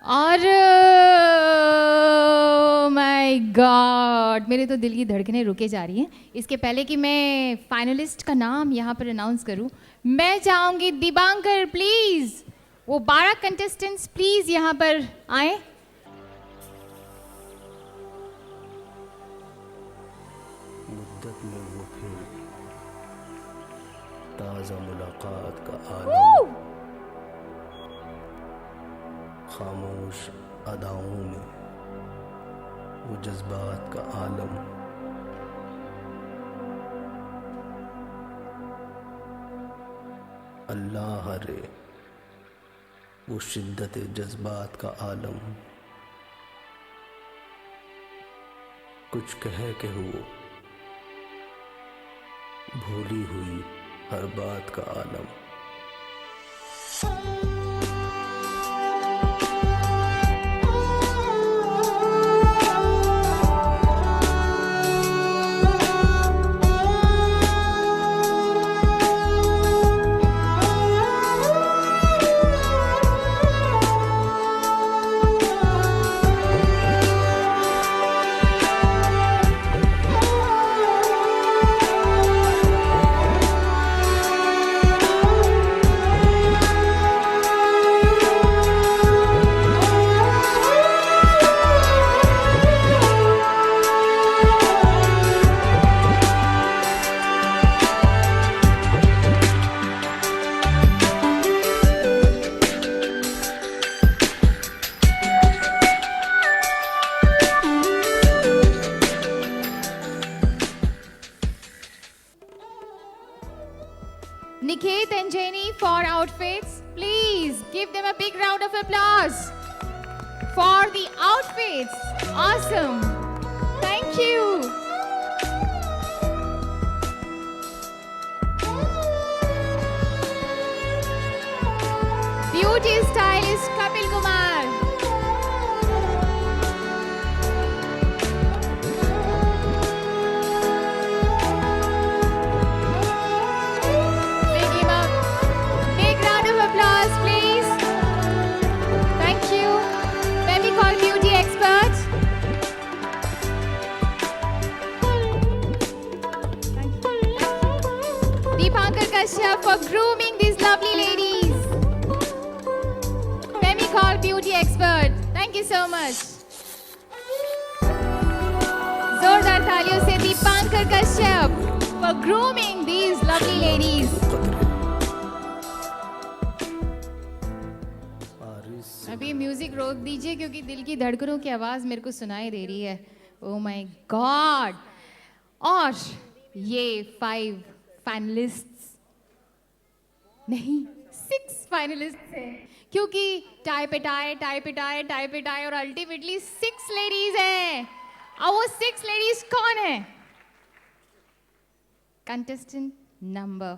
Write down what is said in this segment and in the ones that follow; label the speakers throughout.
Speaker 1: और my God, मेरे तो दिल की धड़कनें रुके जा रही हैं। इसके पहले कि मैं फाइनलिस्ट का नाम यहाँ पर अनाउंस करूँ, मैं चाहूँगी दीपांकर प्लीज़, वो 12 कंटेस्टेंट्स प्लीज़ यहाँ पर आए।
Speaker 2: मुद्दत में वो फिर ताज़ा मुलाकात का आलम, खामोश अदाओं में वो जज्बात का आलम, अल्लाह रे वो शिद्दत जज्बात का आलम, कुछ कहे के हो भूली हुई हर बात का आलम।
Speaker 1: Niket and Jenny for outfits. Please give them a big round of applause for the outfits. Awesome. Thank you. Beauty stylist Kapil Kumar. Big him up. Big round of applause, please. Thank you. Femicol beauty expert. Thank you. Deepankar Kashyap for grooming these lovely ladies. Femicol beauty expert. Thank you so much. जोरदार तालियों से Dipankar Kashyap for grooming these lovely ladies. अभी music रोक दीजिए क्योंकि दिल की धड़कनों की आवाज मेरे को सुनाई दे रही है। Oh my God. और ये 5 फाइनलिस्ट्स नहीं 6 फाइनलिस्ट्स हैं, क्योंकि टाई पे टाई और अल्टीमेटली 6 लेडीज हैं। और वो 6 लेडीज कौन है? Contestant number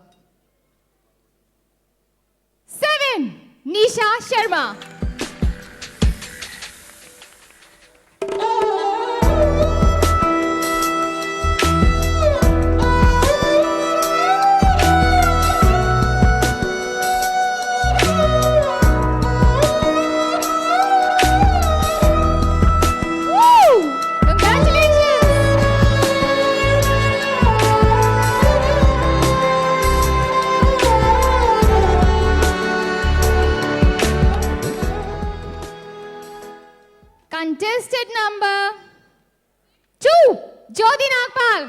Speaker 1: 7 Nisha Sharma. Contestant number 2 ज्योति नागपाल।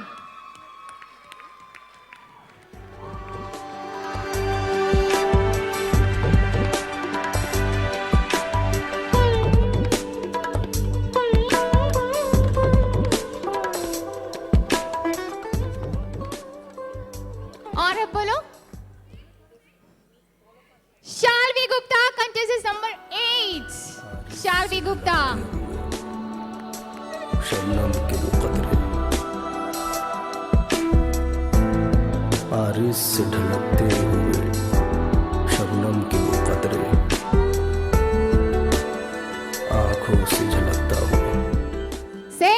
Speaker 1: और अब बोलो शाल्वी गुप्ता, contestant number 8 शाल्वी गुप्ता।
Speaker 2: शबनम के वो कतरे आरिस से ढलकते हुए, शबनम के वो कतरे आंखों से झलकता हुआ।
Speaker 1: से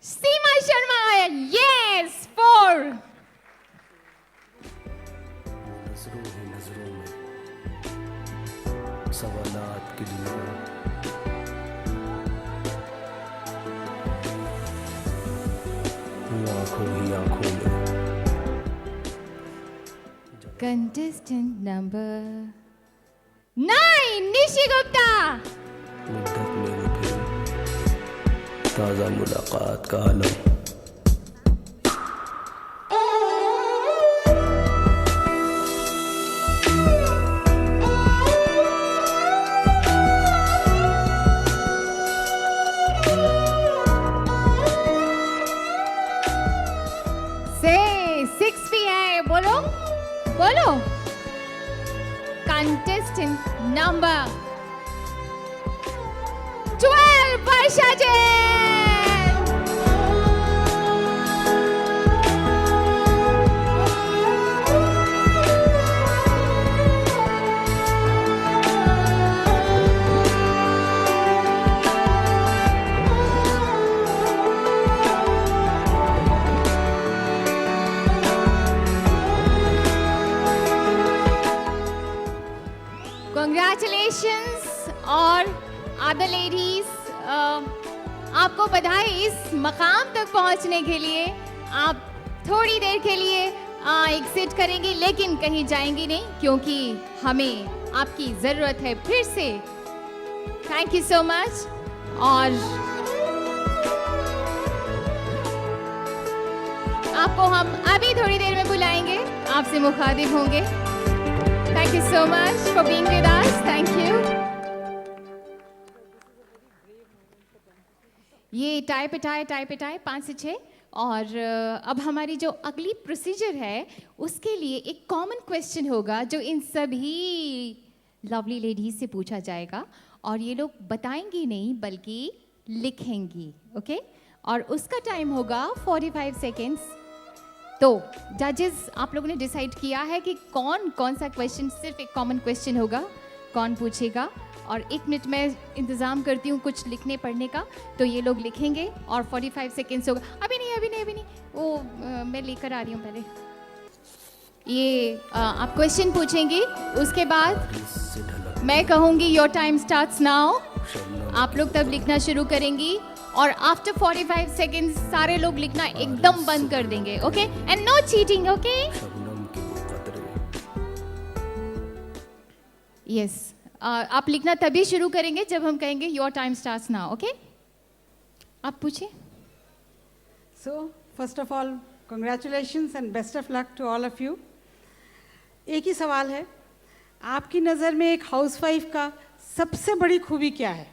Speaker 1: सीमा शर्मा। यस 4।
Speaker 2: नजरों ही नजरों में सवालात के लिए हूँ आंखों ही आंखों में।
Speaker 1: Contestant number 9, Nishi Gupta.
Speaker 2: मुद्दत में फिर ताज़ा मुलाकात का आलम।
Speaker 1: से 6 भी है, बोलो बोलो। Contestant number 12, वर्षा जैन। Congratulations और अदर लेडीज, आपको बधाई इस मकाम तक पहुंचने के लिए। आप थोड़ी देर के लिए एग्जिट करेंगी, लेकिन कहीं जाएंगी नहीं, क्योंकि हमें आपकी ज़रूरत है फिर से। Thank you so much. और आपको हम अभी थोड़ी देर में बुलाएंगे, आपसे मुखातिब होंगे। Thank you so much for being with us. Thank you. ये टाई पे टाई 5 से 6। और अब हमारी जो अगली प्रोसीजर है उसके लिए एक कॉमन क्वेश्चन होगा जो इन सभी लवली लेडीज से पूछा जाएगा, और ये लोग बताएंगी नहीं बल्कि लिखेंगी, ओके? और उसका टाइम होगा 45 सेकेंड्स। तो जजेस, आप लोगों ने डिसाइड किया है कि कौन कौन सा क्वेश्चन, सिर्फ एक कॉमन क्वेश्चन होगा, कौन पूछेगा। और 1 मिनट में इंतज़ाम करती हूँ कुछ लिखने पढ़ने का, तो ये लोग लिखेंगे और 45 सेकेंड्स होगा। अभी नहीं, वो मैं लेकर आ रही हूँ पहले। ये आप क्वेश्चन पूछेंगी, उसके बाद मैं कहूँगी योर टाइम स्टार्ट्स नाउ। आप लोग तब लिखना शुरू करेंगी और आफ्टर 45 सेकेंड्स सारे लोग लिखना एकदम बंद कर देंगे, okay? And no cheating, okay? Yes, आप लिखना तभी शुरू करेंगे जब हम कहेंगे your time starts now, okay? आप पूछिए।
Speaker 3: So, first of all, congratulations and best of luck to all of you. एक ही सवाल है, आपकी नज़र में एक हाउसवाइफ का सबसे बड़ी खूबी क्या है?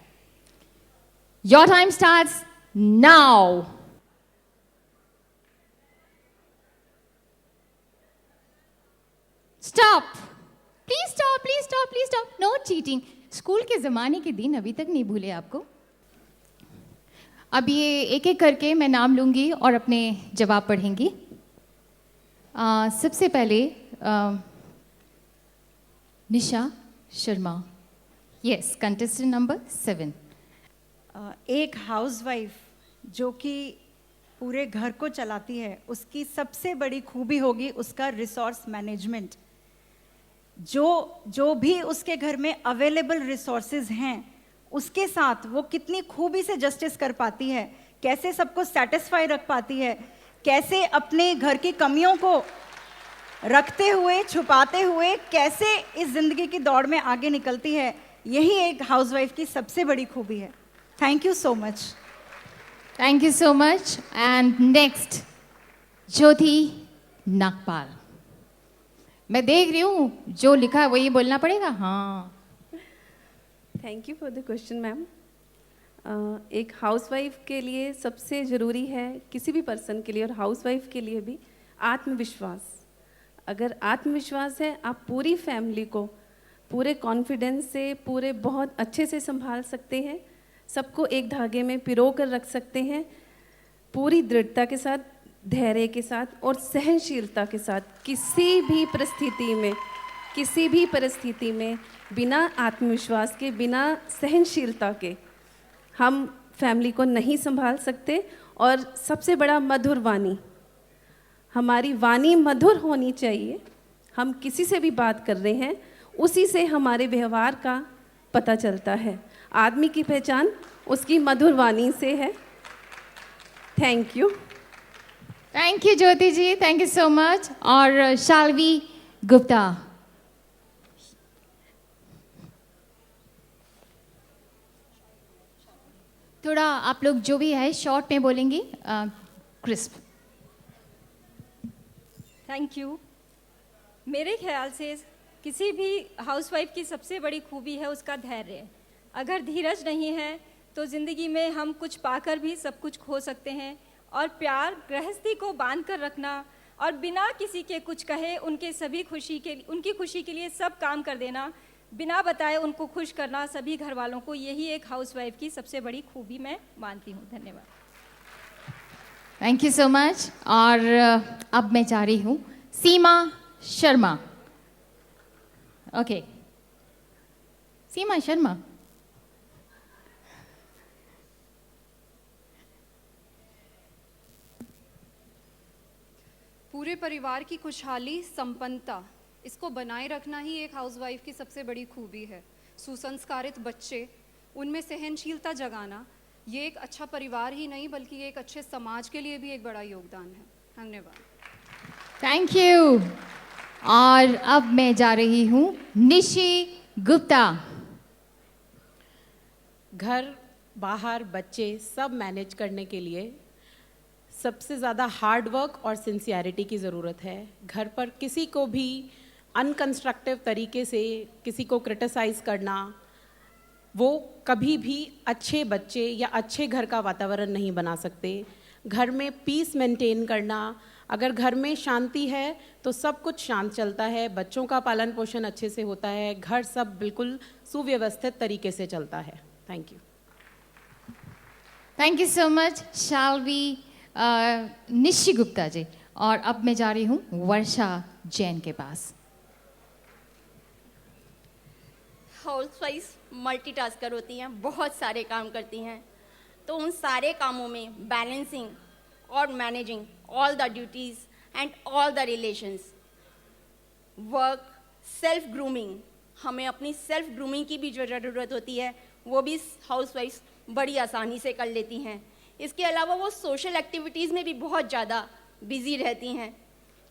Speaker 1: Your time starts now. Stop. Please stop, please stop, please stop. No cheating. School के ज़माने के दिन अभी तक नहीं भूले आपको। अब ये एक एक करके मैं नाम लूँगी और अपने जवाब पढ़ेंगी। सबसे पहले Nisha Sharma. Yes, contestant number 7।
Speaker 3: एक हाउसवाइफ जो कि पूरे घर को चलाती है, उसकी सबसे बड़ी खूबी होगी उसका रिसोर्स मैनेजमेंट। जो भी उसके घर में अवेलेबल रिसोर्सेज हैं, उसके साथ वो कितनी खूबी से जस्टिस कर पाती है, कैसे सबको सेटिस्फाई रख पाती है, कैसे अपने घर की कमियों को रखते हुए, छुपाते हुए, कैसे इस जिंदगी की दौड़ में आगे निकलती है, यही एक हाउसवाइफ की सबसे बड़ी खूबी है। Thank you so much.
Speaker 1: Thank you so much. And next, Jyoti Nagpal. मैं देख रही हूँ जो लिखा है वही बोलना पड़ेगा। हाँ,
Speaker 4: thank you for the question ma'am. एक हाउसवाइफ के लिए सबसे ज़रूरी है, किसी भी पर्सन के लिए और हाउसवाइफ के लिए भी, आत्मविश्वास। अगर आत्मविश्वास है, आप पूरी फैमिली को पूरे कॉन्फिडेंस से, पूरे बहुत अच्छे से संभाल सकते हैं, सबको एक धागे में पिरो कर रख सकते हैं, पूरी दृढ़ता के साथ, धैर्य के साथ और सहनशीलता के साथ। किसी भी परिस्थिति में बिना आत्मविश्वास के, बिना सहनशीलता के हम फैमिली को नहीं संभाल सकते। और सबसे बड़ा, मधुर वाणी। हमारी वाणी मधुर होनी चाहिए। हम किसी से भी बात कर रहे हैं, उसी से हमारे व्यवहार का पता चलता है। आदमी की पहचान उसकी मधुर वाणी से है। Thank you.
Speaker 1: Thank you Jyoti ji, thank you so much. और शाल्वी गुप्ता, थोड़ा आप लोग जो भी है शॉर्ट में बोलेंगी, क्रिस्प।
Speaker 5: Thank you. मेरे ख्याल से किसी भी हाउसवाइफ की सबसे बड़ी खूबी है उसका धैर्य। अगर धीरज नहीं है तो ज़िंदगी में हम कुछ पाकर भी सब कुछ खो सकते हैं। और प्यार गृहस्थी को बांध कर रखना और बिना किसी के कुछ कहे उनकी खुशी के लिए सब काम कर देना, बिना बताए उनको खुश करना सभी घर वालों को, यही एक हाउसवाइफ की सबसे बड़ी खूबी मैं मानती हूँ। धन्यवाद।
Speaker 1: Thank you so much. और अब मैं जा रही हूँ सीमा शर्मा। ओके, सीमा शर्मा।
Speaker 6: पूरे परिवार की खुशहाली, संपन्नता, इसको बनाए रखना ही एक हाउसवाइफ की सबसे बड़ी खूबी है। सुसंस्कारित बच्चे, उनमें सहनशीलता जगाना, ये एक अच्छा परिवार ही नहीं बल्कि एक अच्छे समाज के लिए भी एक बड़ा योगदान है। धन्यवाद।
Speaker 1: Thank you. और अब मैं जा रही हूँ निशी गुप्ता।
Speaker 7: घर बाहर बच्चे सब मैनेज करने के लिए सबसे ज़्यादा हार्ड वर्क और सिंसियरिटी की ज़रूरत है। घर पर किसी को भी अनकंस्ट्रक्टिव तरीके से किसी को क्रिटिसाइज़ करना, वो कभी भी अच्छे बच्चे या अच्छे घर का वातावरण नहीं बना सकते। घर में पीस मेंटेन करना, अगर घर में शांति है तो सब कुछ शांत चलता है, बच्चों का पालन पोषण अच्छे से होता है, घर सब बिल्कुल सुव्यवस्थित तरीके से चलता है। Thank you.
Speaker 1: Thank you so much Shalvi Nishi Gupta ji. और अब मैं जा रही हूँ वर्षा जैन के पास।
Speaker 8: हाउसवाइफ मल्टीटास्कर होती हैं, बहुत सारे काम करती हैं, तो उन सारे कामों में बैलेंसिंग और managing all the duties and all the relations, work, self grooming, हमें अपनी सेल्फ ग्रूमिंग की भी जो ज़रूरत होती है वो भी हाउसवाइफ बड़ी आसानी से कर लेती हैं। इसके अलावा वो सोशल एक्टिविटीज़ में भी बहुत ज़्यादा बिज़ी रहती हैं,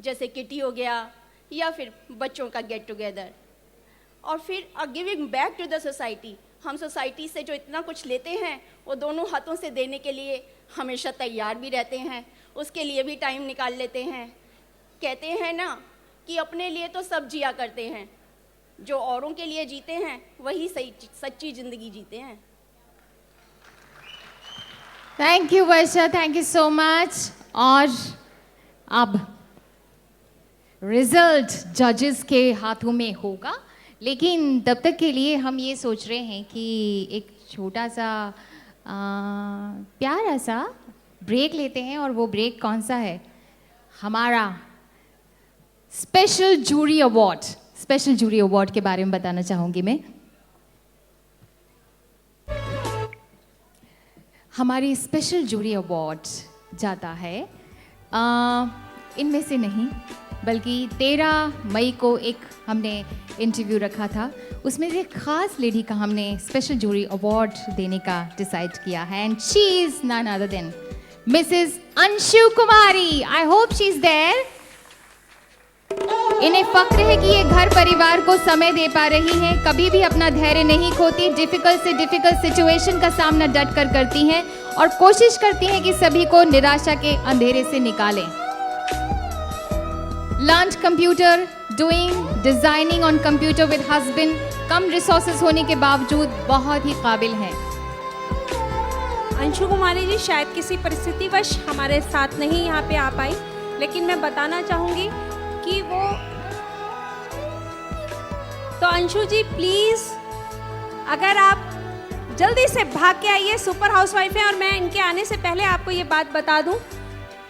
Speaker 8: जैसे किटी हो गया या फिर बच्चों का गेट टुगेदर। और फिर giving back to the society, हम सोसाइटी से जो इतना कुछ लेते हैं वो दोनों हाथों से देने के लिए हमेशा तैयार भी रहते हैं, उसके लिए भी टाइम निकाल लेते हैं। कहते हैं ना कि अपने लिए तो सब जिया करते हैं, जो औरों के लिए जीते हैं वही सच्ची ज़िंदगी जीते हैं।
Speaker 1: Thank you Varsha, thank you so much. और अब रिजल्ट जजेस के हाथों में होगा, लेकिन तब तक के लिए हम ये सोच रहे हैं कि एक छोटा सा प्यारा सा ब्रेक लेते हैं। और वो ब्रेक कौन सा है? हमारा special jury award. Special jury award के बारे में बताना चाहूँगी मैं। हमारी स्पेशल जूरी अवार्ड जाता है इनमें से नहीं, बल्कि 13 मई को एक हमने इंटरव्यू रखा था, उसमें से एक खास लेडी का हमने स्पेशल जूरी अवार्ड देने का डिसाइड किया है। And she is none other than Mrs Anshu Kumari. I hope she is there. इन्हें फक्र है कि ये घर परिवार को समय दे पा रही हैं, कभी भी अपना धैर्य नहीं खोती, डिफिकल्ट से डिफिकल्ट सिचुएशन का सामना डट कर करती हैं और कोशिश करती हैं कि सभी को निराशा के अंधेरे से निकालें। Learned computer, doing designing on computer with husband, come resources होने के बावजूद बहुत ही काबिल हैं।
Speaker 9: अंशु कुमारी जी शायद किसी परिस्थितिवश हमारे साथ नहीं यहाँ पे आ पाई, लेकिन मैं बताना चाहूँगी कि वो तो अंशु जी प्लीज़ अगर आप जल्दी से भाग के आइए, सुपर हाउसवाइफ है। और मैं इनके आने से पहले आपको ये बात बता दूं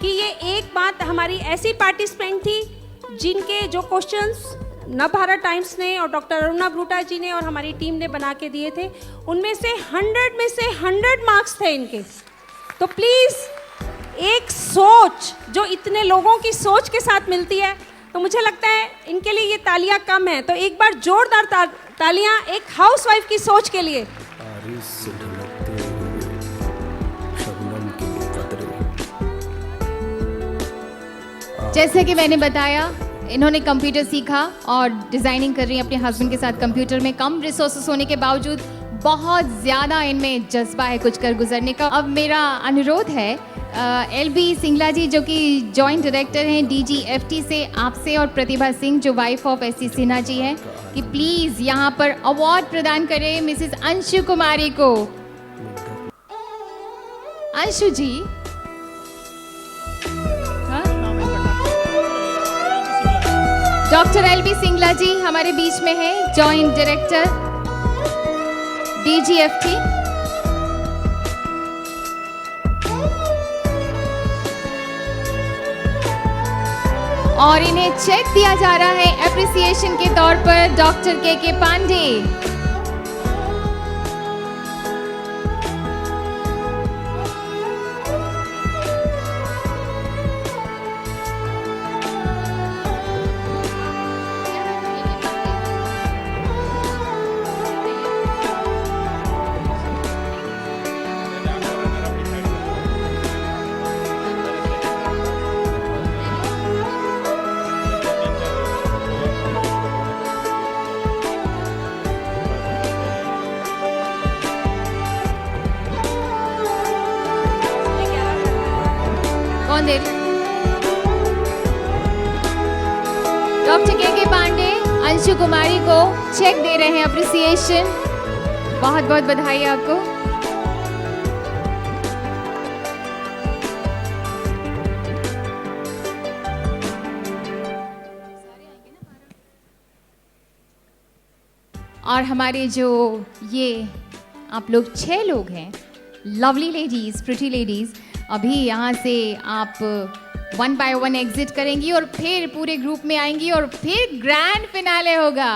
Speaker 9: कि ये एक बात हमारी ऐसी पार्टिसिपेंट थी जिनके जो क्वेश्चंस नवभारत टाइम्स ने और डॉक्टर अरुणा ब्रूटा जी ने और हमारी टीम ने बना के दिए थे, उनमें से 100 में से 100 मार्क्स थे इनके। तो प्लीज़ एक सोच जो इतने लोगों की सोच के साथ मिलती है तो मुझे लगता है इनके लिए ये तालियां कम है, तो एक बार जोरदार तालियां एक हाउसवाइफ की सोच के लिए।
Speaker 2: बारिश से ढलकते हुए शबनम के कतरे।
Speaker 1: जैसे कि मैंने बताया, इन्होंने कंप्यूटर सीखा और डिज़ाइनिंग कर रही हैं अपने हस्बैंड के साथ कंप्यूटर में। कम रिसोर्सेस होने के बावजूद बहुत ज़्यादा इनमें जज्बा है कुछ कर गुजरने का। अब मेरा अनुरोध है LB सिंगला जी जो कि जॉइंट डायरेक्टर हैं DGFT से, आपसे, और प्रतिभा सिंह जो wife of SC Sinha ji हैं, कि प्लीज़ यहाँ पर अवार्ड प्रदान करें मिसेस अंशु कुमारी को। अंशु जी, डॉक्टर LB सिंगला जी हमारे बीच में है, जॉइंट डायरेक्टर DGFT। और इन्हें चेक दिया जा रहा है एप्रिसिएशन के तौर पर डॉक्टर के पांडे। कौन दे रही? डॉक्टर के पांडे अंशु कुमारी को चेक दे रहे हैं अप्रिसिएशन। बहुत बहुत बधाई आपको। और हमारे जो ये आप लोग 6 लोग हैं, लवली लेडीज, प्रिटी लेडीज, अभी यहाँ से आप 1 by 1 एग्जिट करेंगी और फिर पूरे ग्रुप में आएंगी और फिर ग्रैंड फिनाले होगा।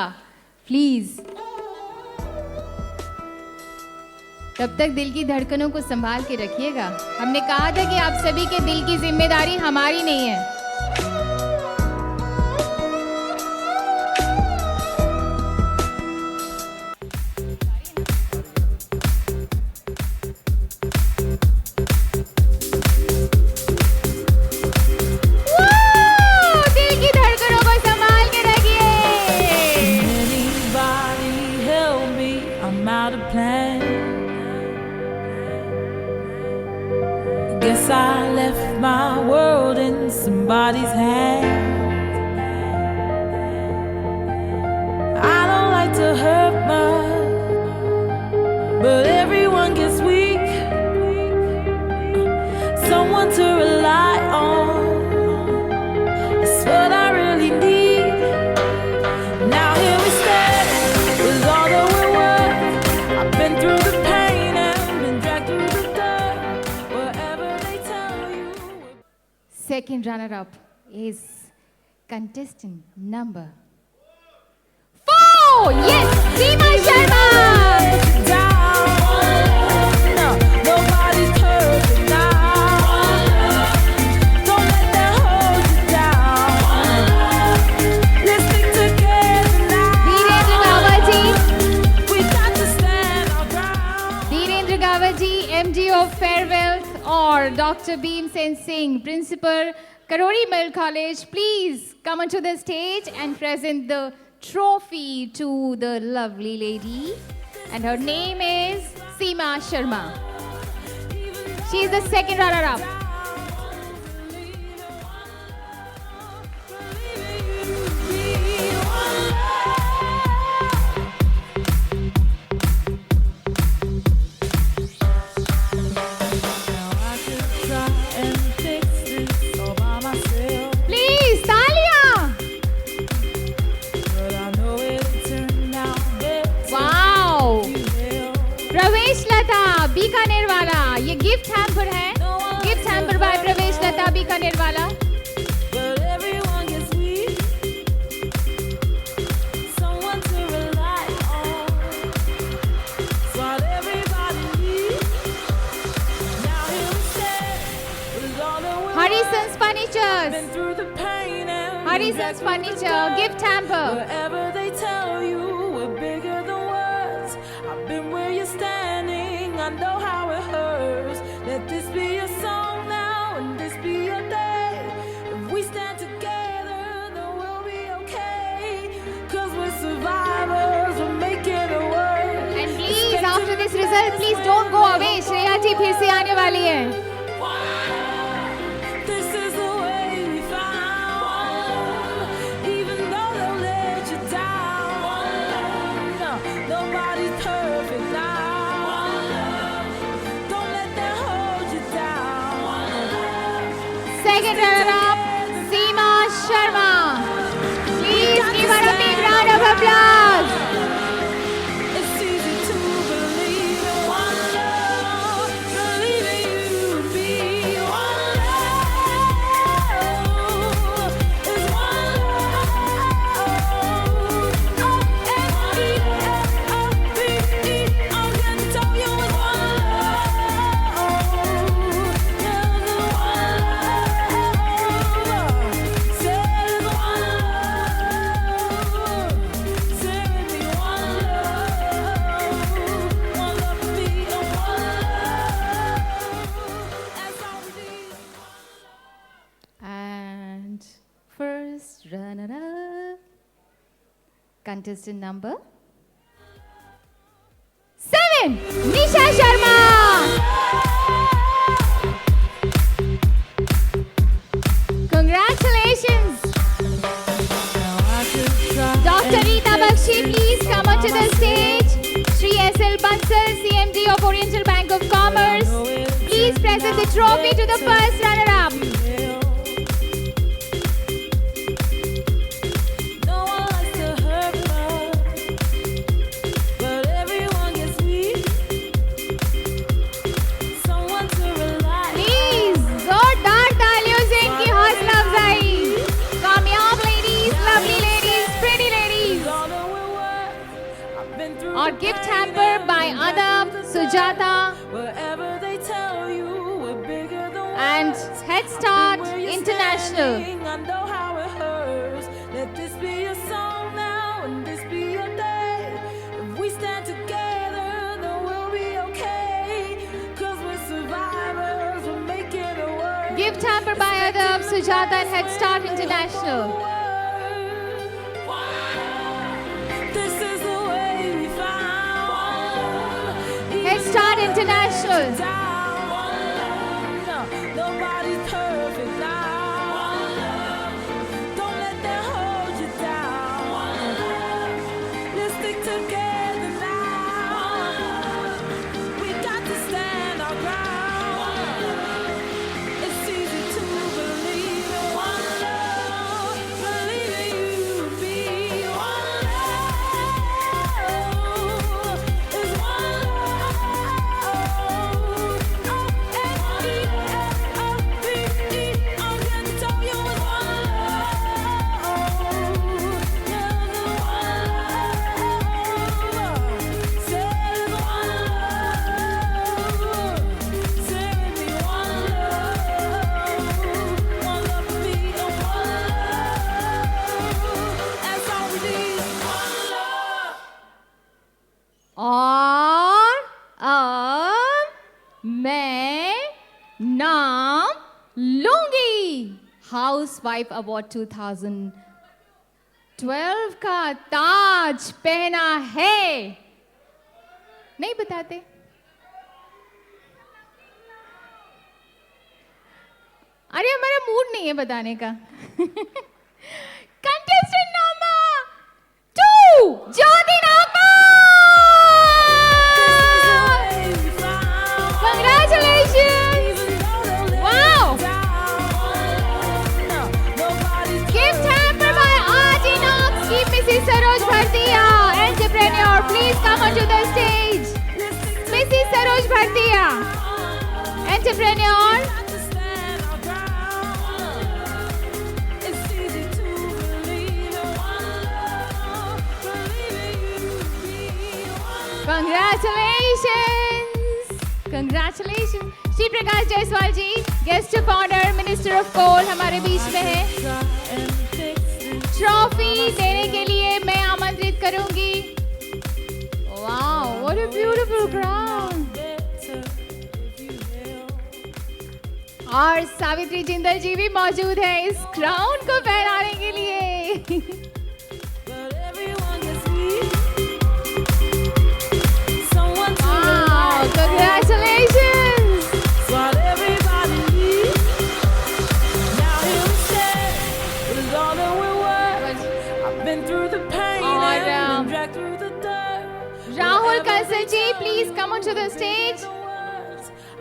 Speaker 1: प्लीज तब तक दिल की धड़कनों को संभाल के रखिएगा। हमने कहा था कि आप सभी के दिल की जिम्मेदारी हमारी नहीं है।
Speaker 10: Guess I left my world in somebody's hands. I don't like to hurt much, but everyone gets weak. Someone to rely on is what I really need. Now here we stand with all that we're worth. I've been through the pain and been dragged through the dirt. Wherever they tell you.
Speaker 1: Second runner-up is contestant number 4. Yes, Seema Sharma.
Speaker 10: Nobody's perfect now. Don't let that hold you down. Let's stick together now.
Speaker 1: Dhirendra Gawat ji.
Speaker 10: We got to stand our ground.
Speaker 1: Dhirendra Gawat ji, MD of Fairwealth, और Dr. Bhim Sen Singh, Principal, Karori Mill College, please come onto the stage and present the trophy to the lovely lady. And her name is Seema Sharma. She is the second runner-up. Please, तालियां! Wow! प्रवेश लता बीकानेर वाला, ये gift hamper है, gift hamper bye प्रवेश लता बीकानेर वाला।
Speaker 10: But everyone gets weak. Someone to rely on. It's what everybody needs. Now here we stand with all that we
Speaker 1: Harrison's Furnitures,
Speaker 10: been through the pain and
Speaker 1: Morrison's Furniture, gift hamper.
Speaker 10: Wherever they tell you we're bigger than words, I've been where you're standing, I know how it hurts. Let this be a song now and this be your day. If we stand together, then we'll be okay. 'Cause we're survivors, we're making it work.
Speaker 1: And please, after this result, please don't go away. Shreya जी फिर से आने वाली है.
Speaker 10: This is the way we found. Even though they'll let you down, nobody's perfect now. Don't let them hold you down.
Speaker 1: Second runner-up, Seema Sharma. Please give her a big round of applause.
Speaker 10: It's easy to believe in one love, believe in you to be one love. It's one love. O-N-E-L-O-V-E. I'm gonna tell you it's one love. Yeah, it's one love. Say it's one love. Say with me one love. One love for me and one love. That's all we need.
Speaker 1: And first runner-up, contestant number 7, Nisha Sharma. Congratulations. Dr. Rita Bakshi, please come onto the stage. Shri S.L. Bansal, CMD of Oriental Bank of Commerce. Please present the trophy to the first runner-up.
Speaker 10: No one likes to hurt love, but everyone gets weak. Someone to rely on.
Speaker 1: Please, जोरदार तालियों से इनकी हौसला अफजाई. कामयाब ladies, lovely ladies, pretty ladies.
Speaker 10: All that we're worth, I've been through
Speaker 1: और
Speaker 10: the
Speaker 1: gift
Speaker 10: pain,
Speaker 1: hamper by Adab, Sujata
Speaker 10: wherever they tell you we're bigger than
Speaker 1: and
Speaker 10: words.
Speaker 1: Head Start
Speaker 10: Where you're
Speaker 1: International.
Speaker 10: standing, I know how it hurts. Let this be a song now and this be your day. If we stand together, then we'll be okay. 'Cause we're survivors, we're making it work.
Speaker 1: Gift hamper by Adab, Sujata and Head Start International.
Speaker 10: This is the way we found.
Speaker 1: Head Start International.
Speaker 10: Nobody's perfect now. Don't let them hold you down. Let's stick together now. We got to stand our ground. It's easy to believe in one love, believe in you to be one love. It's one love. O-N-E-L-O-V-E. I'm gonna tell you it's one love. Yeah, it's one love. Say it's one love. Say with me one love. One love for me and one love. That's all we need. One love.
Speaker 1: और अब मैं नाम लूंगी. Housewife award 2012 का ताज पहना है. नहीं बताते? अरे हमारा मूड नहीं है बताने का. Contestant number 2, Jyoti Nagma. Congratulations! Wow! Gift hamper by RT Knox. Keep Mrs. Saroj Bhartiya, entrepreneur. Please come onto the stage. Mrs. Saroj Bhartiya, entrepreneur.
Speaker 10: It's easy to believe in one love, believe in you to be one love.
Speaker 1: Congratulations! Congratulations! Shri Prakash Jaiswal ji, guest of honour, minister of coal हमारे बीच में है.
Speaker 10: Try and fix
Speaker 1: trophy देने के लिए मैं आमंत्रित करूंगी। Wow, what a beautiful crown. और सावित्री जिंदल जी भी मौजूद हैं इस क्राउन को फहराने के लिए। Wow, congratulations!
Speaker 10: What everybody needs. Now here we stand with all that we're worth. I've been through the pain
Speaker 1: और,
Speaker 10: and been dragged through the dirt.
Speaker 1: Rahul Kansal ji, please come onto the stage.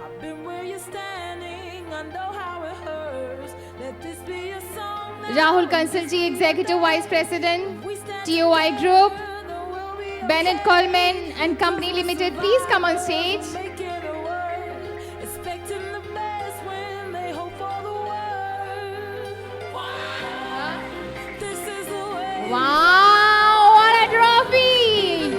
Speaker 10: I've been where you're standing. I know how it hurts. Let this be a song.
Speaker 1: Rahul Kansal ji, Executive Vice President, TOI Group, Bennett Coleman and Company Limited, please come on stage.
Speaker 10: Expecting the best when they hope for the worst. This is the way.
Speaker 1: Wow, what a trophy!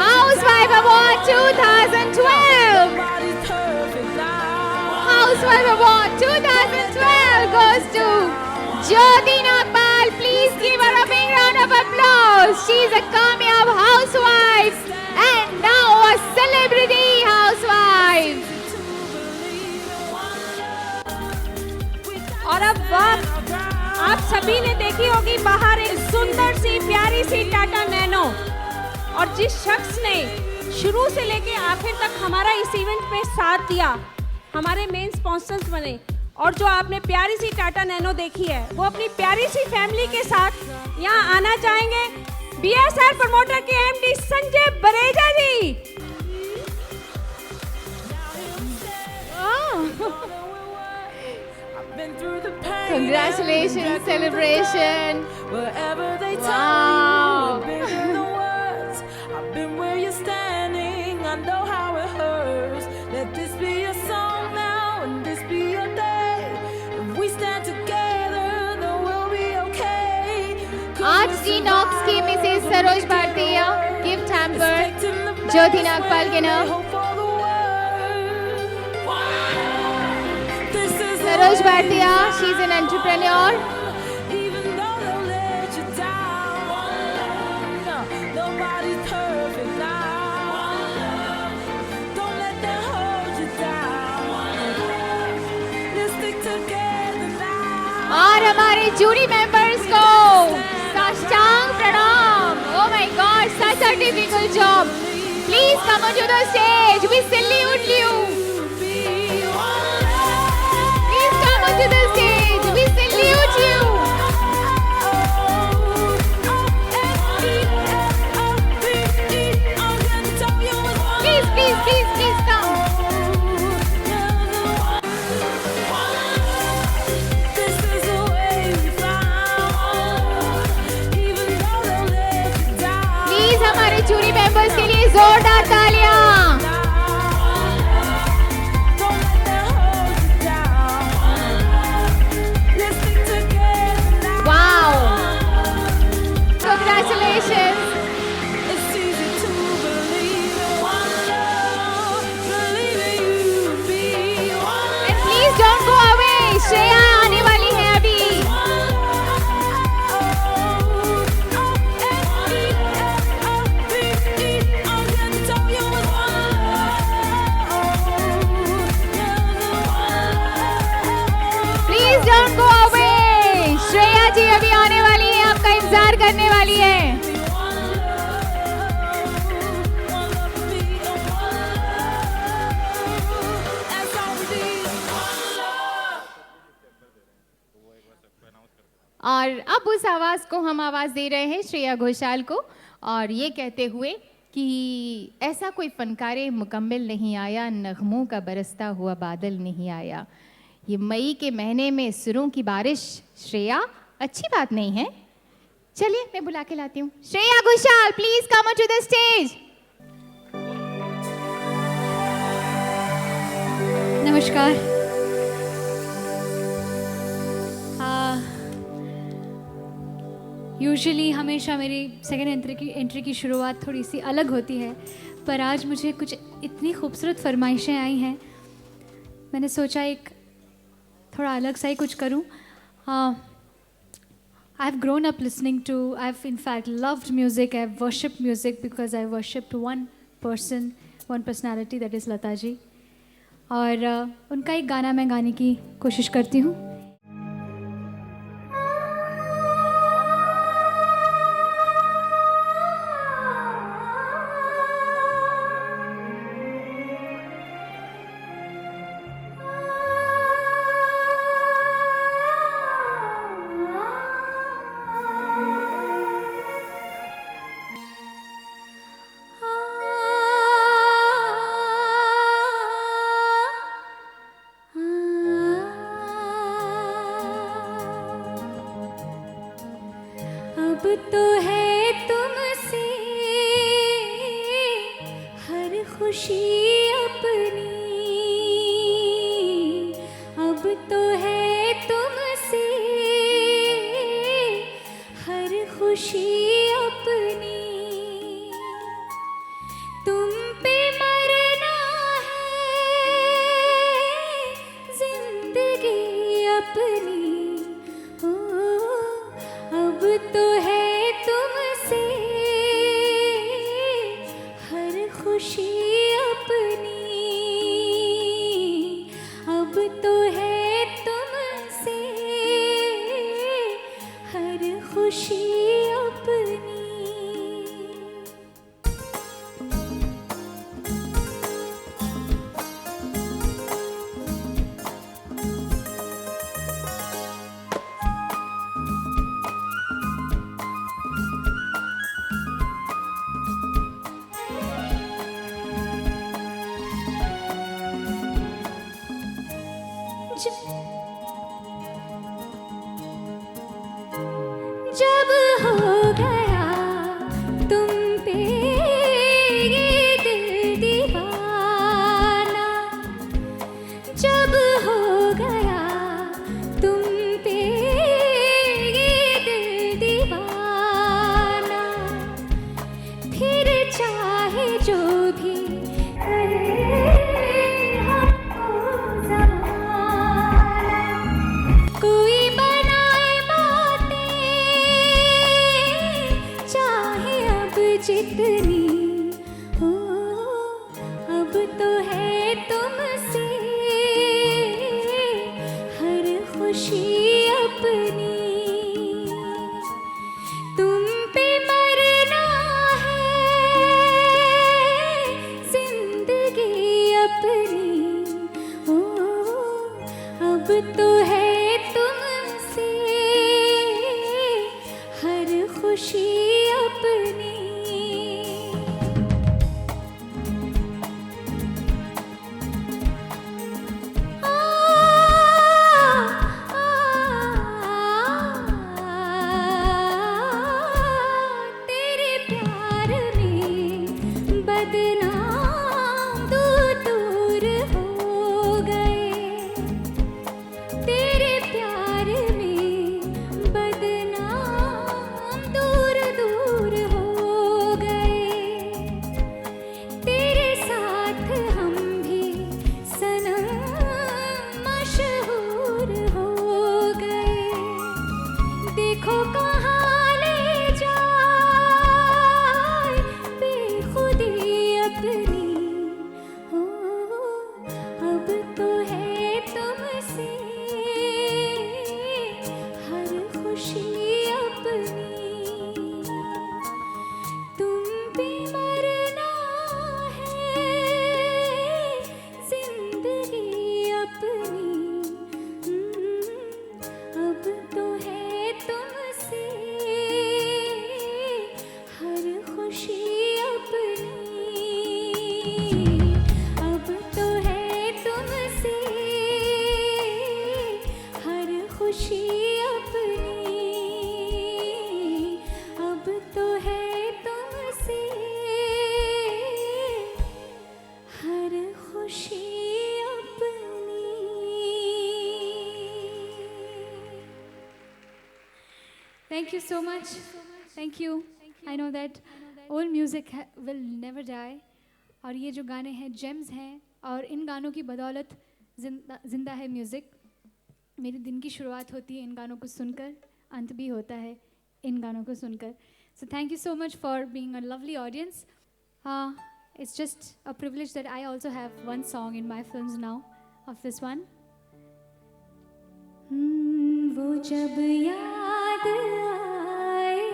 Speaker 1: Housewife Award 2012!
Speaker 10: Nobody's perfect now.
Speaker 1: Housewife Award 2012 goes to Jyoti Nagpal. Please give her a big round of applause. She's a Kamyab housewife and now a celebrity housewife.
Speaker 9: और अब वक्त आप सभी ने देखी होगी बाहर एक सुंदर सी प्यारी सी टाटा नैनो, और जिस शख्स ने शुरू से लेके आखिर तक हमारा इस इवेंट में साथ दिया, हमारे मेन स्पॉन्सर्स बने, और जो आपने प्यारी सी टाटा नैनो देखी है वो अपनी प्यारी सी फैमिली के साथ यहाँ आना चाहेंगे। BSR प्रमोटर के MD Sanjay Bareja ji.
Speaker 1: Congratulations, celebration.
Speaker 10: Wherever they
Speaker 1: Wow.
Speaker 10: tell you, we're bigger than words. I've been where you're standing. I know how it hurts. Let this be a song now, and this be your day. If we stand together, then we'll be okay.
Speaker 1: आज D Knox की Mrs Saroj भारतीय gift hamper ज्योति नागपाल के नाम। सरोज भारतीय, she is an entrepreneur.
Speaker 10: Even though they'll let you down, nobody's perfect now. Don't let them hold you down. Let's stick together now.
Speaker 1: और हमारे jury members को साष्टांग प्रणाम। Oh my God, such a difficult job. Please come onto the stage. We salute you. Please come onto the stage. We salute you. Please, please, please, please come.
Speaker 10: This is the way we found. Even though they'll let you down.
Speaker 1: Please हमारे jury members के लिए जोरदार तालियां।
Speaker 10: Don't let them hold you down. Let's stick together now.
Speaker 1: Wow. Congratulations.
Speaker 10: It's easy to believe in one love, believe in you, be one
Speaker 1: And please don't go away. Shreya आने वाली है अभी। Please don't go away. Shreya जी अभी आने वाली है, आपका इंतजार करने वाली है। और अब उस आवाज़ को हम आवाज़ दे रहे हैं श्रेया घोषाल को, और ये कहते हुए कि ऐसा कोई फनकारे मुकम्मल नहीं आया, नगमों का बरसता हुआ बादल नहीं आया। ये मई के महीने में सुरों की बारिश, श्रेया अच्छी बात नहीं है। चलिए मैं बुला के लाती हूँ Shreya Ghoshal. Please come to the stage.
Speaker 11: नमस्कार। यूजुअली हमेशा मेरी सेकेंड एंट्री की शुरुआत थोड़ी सी अलग होती है, पर आज मुझे कुछ इतनी खूबसूरत फरमाइशें आई हैं, मैंने सोचा एक थोड़ा अलग सा ही कुछ करूं। I've grown up listening to, I've in fact loved music, I've worshipped music because I worshipped one person, one personality, that is Lata ji. और उनका एक गाना मैं गाने की कोशिश करती हूँ. अब तो है तुमसे हर खुशी अपनी, अब तो है तुमसे हर खुशी अपनी. तुम पे मरना है जिंदगी अपनी. ओ अब तो है तुमसे हर खुशी अपनी, अब तो है तुमसे हर खुशी अपनी. जब हो गया तुम पे ये दिल दीवाना, जब हो गया तुम पे ये दिल दीवाना, फिर चाहे जो भी करे हमको ज़माना, कोई बनाए बातें चाहे अब जितनी हो, अब तो है तुमसे हर खुशी अपनी. तुम पे मरना है जिंदगी अपनी. ओ अब तो है तुमसे हर खुशी अपनी. तेरे प्यार में बदनाम दूर दूर हो गए, तेरे प्यार में बदनाम दूर दूर हो गए. तेरे साथ हम भी सनम मशहूर हो गए. देखो कहाँ ले जाए बेखुदी अपनी. हो अब तो है तुमसे हर खुशी अपनी. तुम पे मरना है जिंदगी अपनी. अब तो है तुमसे हर खुशी अपनी. अब तो है तुमसे हर खुशी अपनी. अब तो है तुमसे हर खुशी अपनी. Thank you so much. Thank you. I know that old music will never die. और ये जो गाने हैं जेम्स हैं, और इन गानों की बदौलत जिंदा है म्यूज़िक. मेरे दिन की शुरुआत होती है इन गानों को सुनकर, अंत भी होता है इन गानों को सुनकर. So thank you so much for being a lovely audience. It's just a privilege that I also have one song in my films now of this one. वो जब याद आए,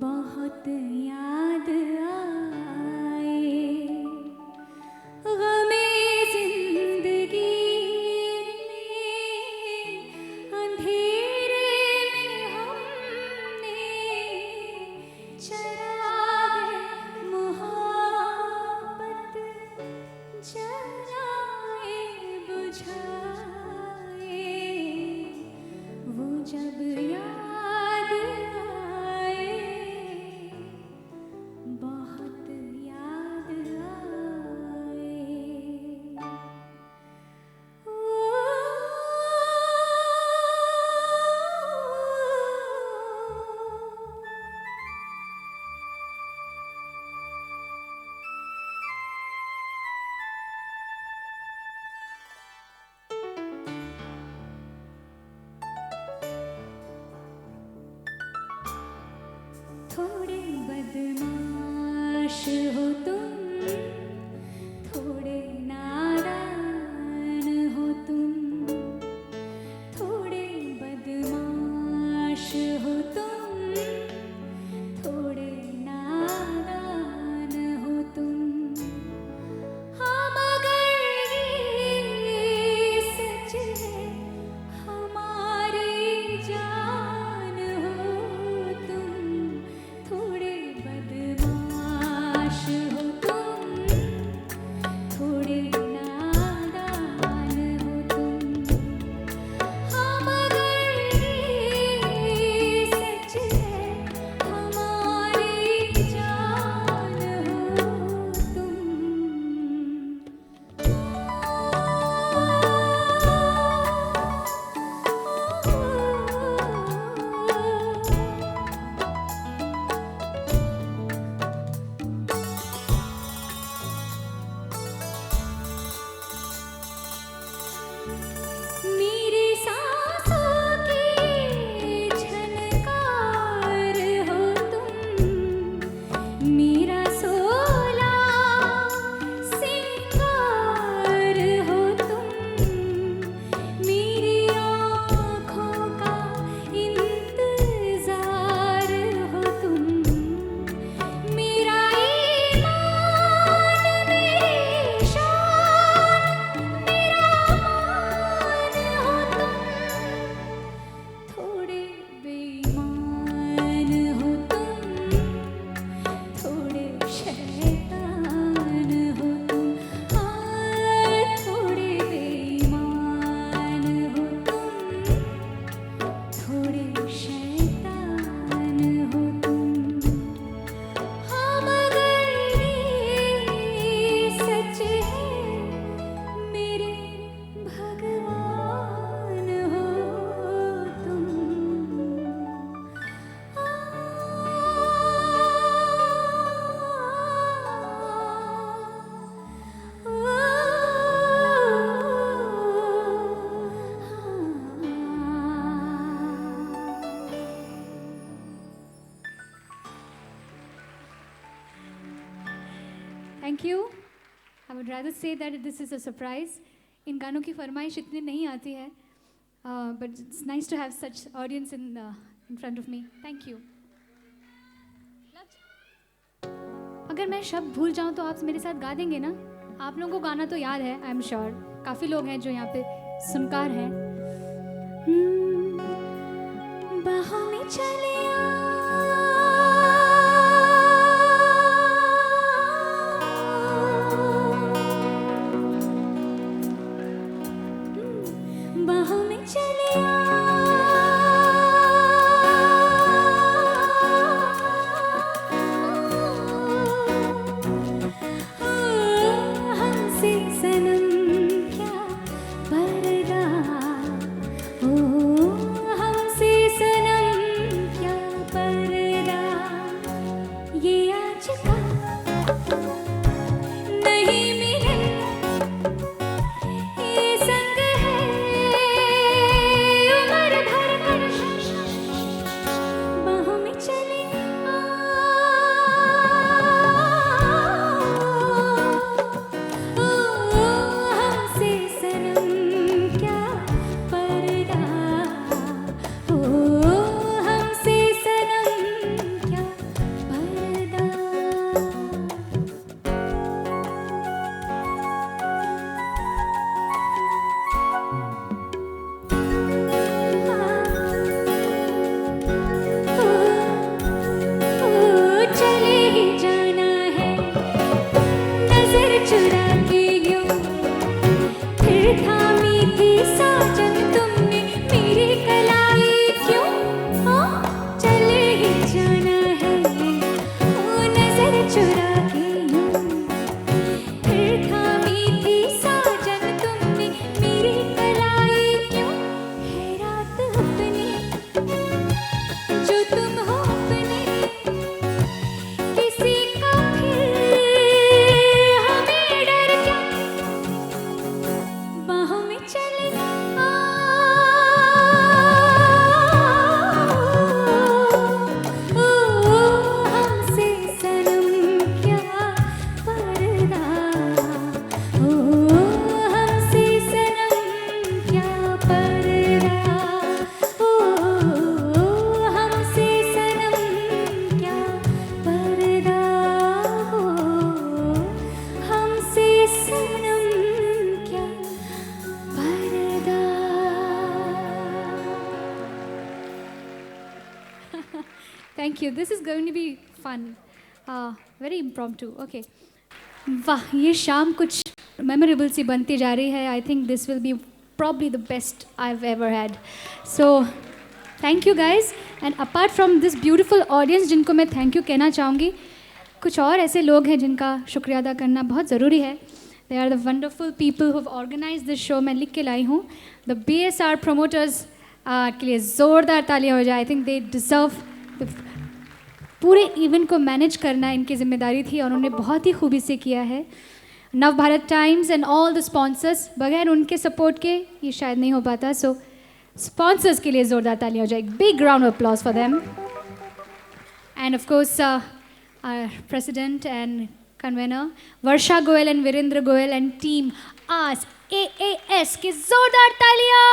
Speaker 11: बहुत याद आए, गमे जिंदगी में अंधेरे में हमने चरागे मोहब्बत जलाए बुझाए, वो जब याद आए, बहुत याद आए. थोड़े बदमाश हो तुम, थोड़े नादान हो तुम, थोड़े बदमाश हो तुम, थोड़े नादान हो तुम. हाँ मगर ये सच है, हमारी जान हो तुम, थोड़े बदमाश हो तुम, थोड़े नादान हो तुम. हाँ मगर ये सच है, हमारी जान हो तुम. मेरी सांसों की झनकार हो तुम, मेरा सोला सिंगार हो तुम, मेरी आँखों का इंतजार हो तुम, मेरा ईमान, मेरी शान, मेरा मान हो तुम. थोड़े बेईमान हो तुम, थोड़े शैतान हो तुम. हाँ थोड़े बेईमान हो तुम, थोड़े शैतान हो तुम. हाँ मगर ये सच है, मेरे भगवान हो तुम. Thank you. I would rather say that this is a surprise. इन गानों की फरमाइश इतनी नहीं आती है, but it's nice to have such audience in front of me. Thank you. अगर मैं शब्द भूल जाऊं तो आप मेरे साथ गा देंगे ना? आप लोगों को गाना तो याद है, आई एम श्योर. काफ़ी लोग हैं जो यहाँ पे सुनकार हैं. बाहों में चले बाहों में चले हमसे सनम क्या पर्दा, ओ हमसे सनम क्या पर्दा, ये आज का नहीं मिले, ये संग है उम्र भर. Thank you. This is going to be fun. Very impromptu. Okay. वाह, ये शाम कुछ मेमोरेबल सी बनती जा रही है. I think this will be probably the best I've ever had. So, thank you guys. And apart from this beautiful audience, जिनको मैं thank you कहना चाहूँगी, कुछ और ऐसे लोग हैं जिनका शुक्रिया अदा करना बहुत ज़रूरी है. They are the wonderful people who've organized this show. मैं लिख के लाई हूँ. The BSR promoters के लिए ज़ोरदार तालियां हो जाए. I think they deserve पूरे इवेंट को मैनेज करना इनकी जिम्मेदारी थी और उन्होंने बहुत ही खूबी से किया है. नव Bharat times and all the sponsors, बगैर उनके सपोर्ट के ये शायद नहीं हो पाता. सो स्पॉन्सर्स के लिए ज़ोरदार तालियां हो जाए. Big round of applause for them. And of course our president and convener Varsha Goyal and Virendra Goyal and team AAS AAS की ज़ोरदार तालियां.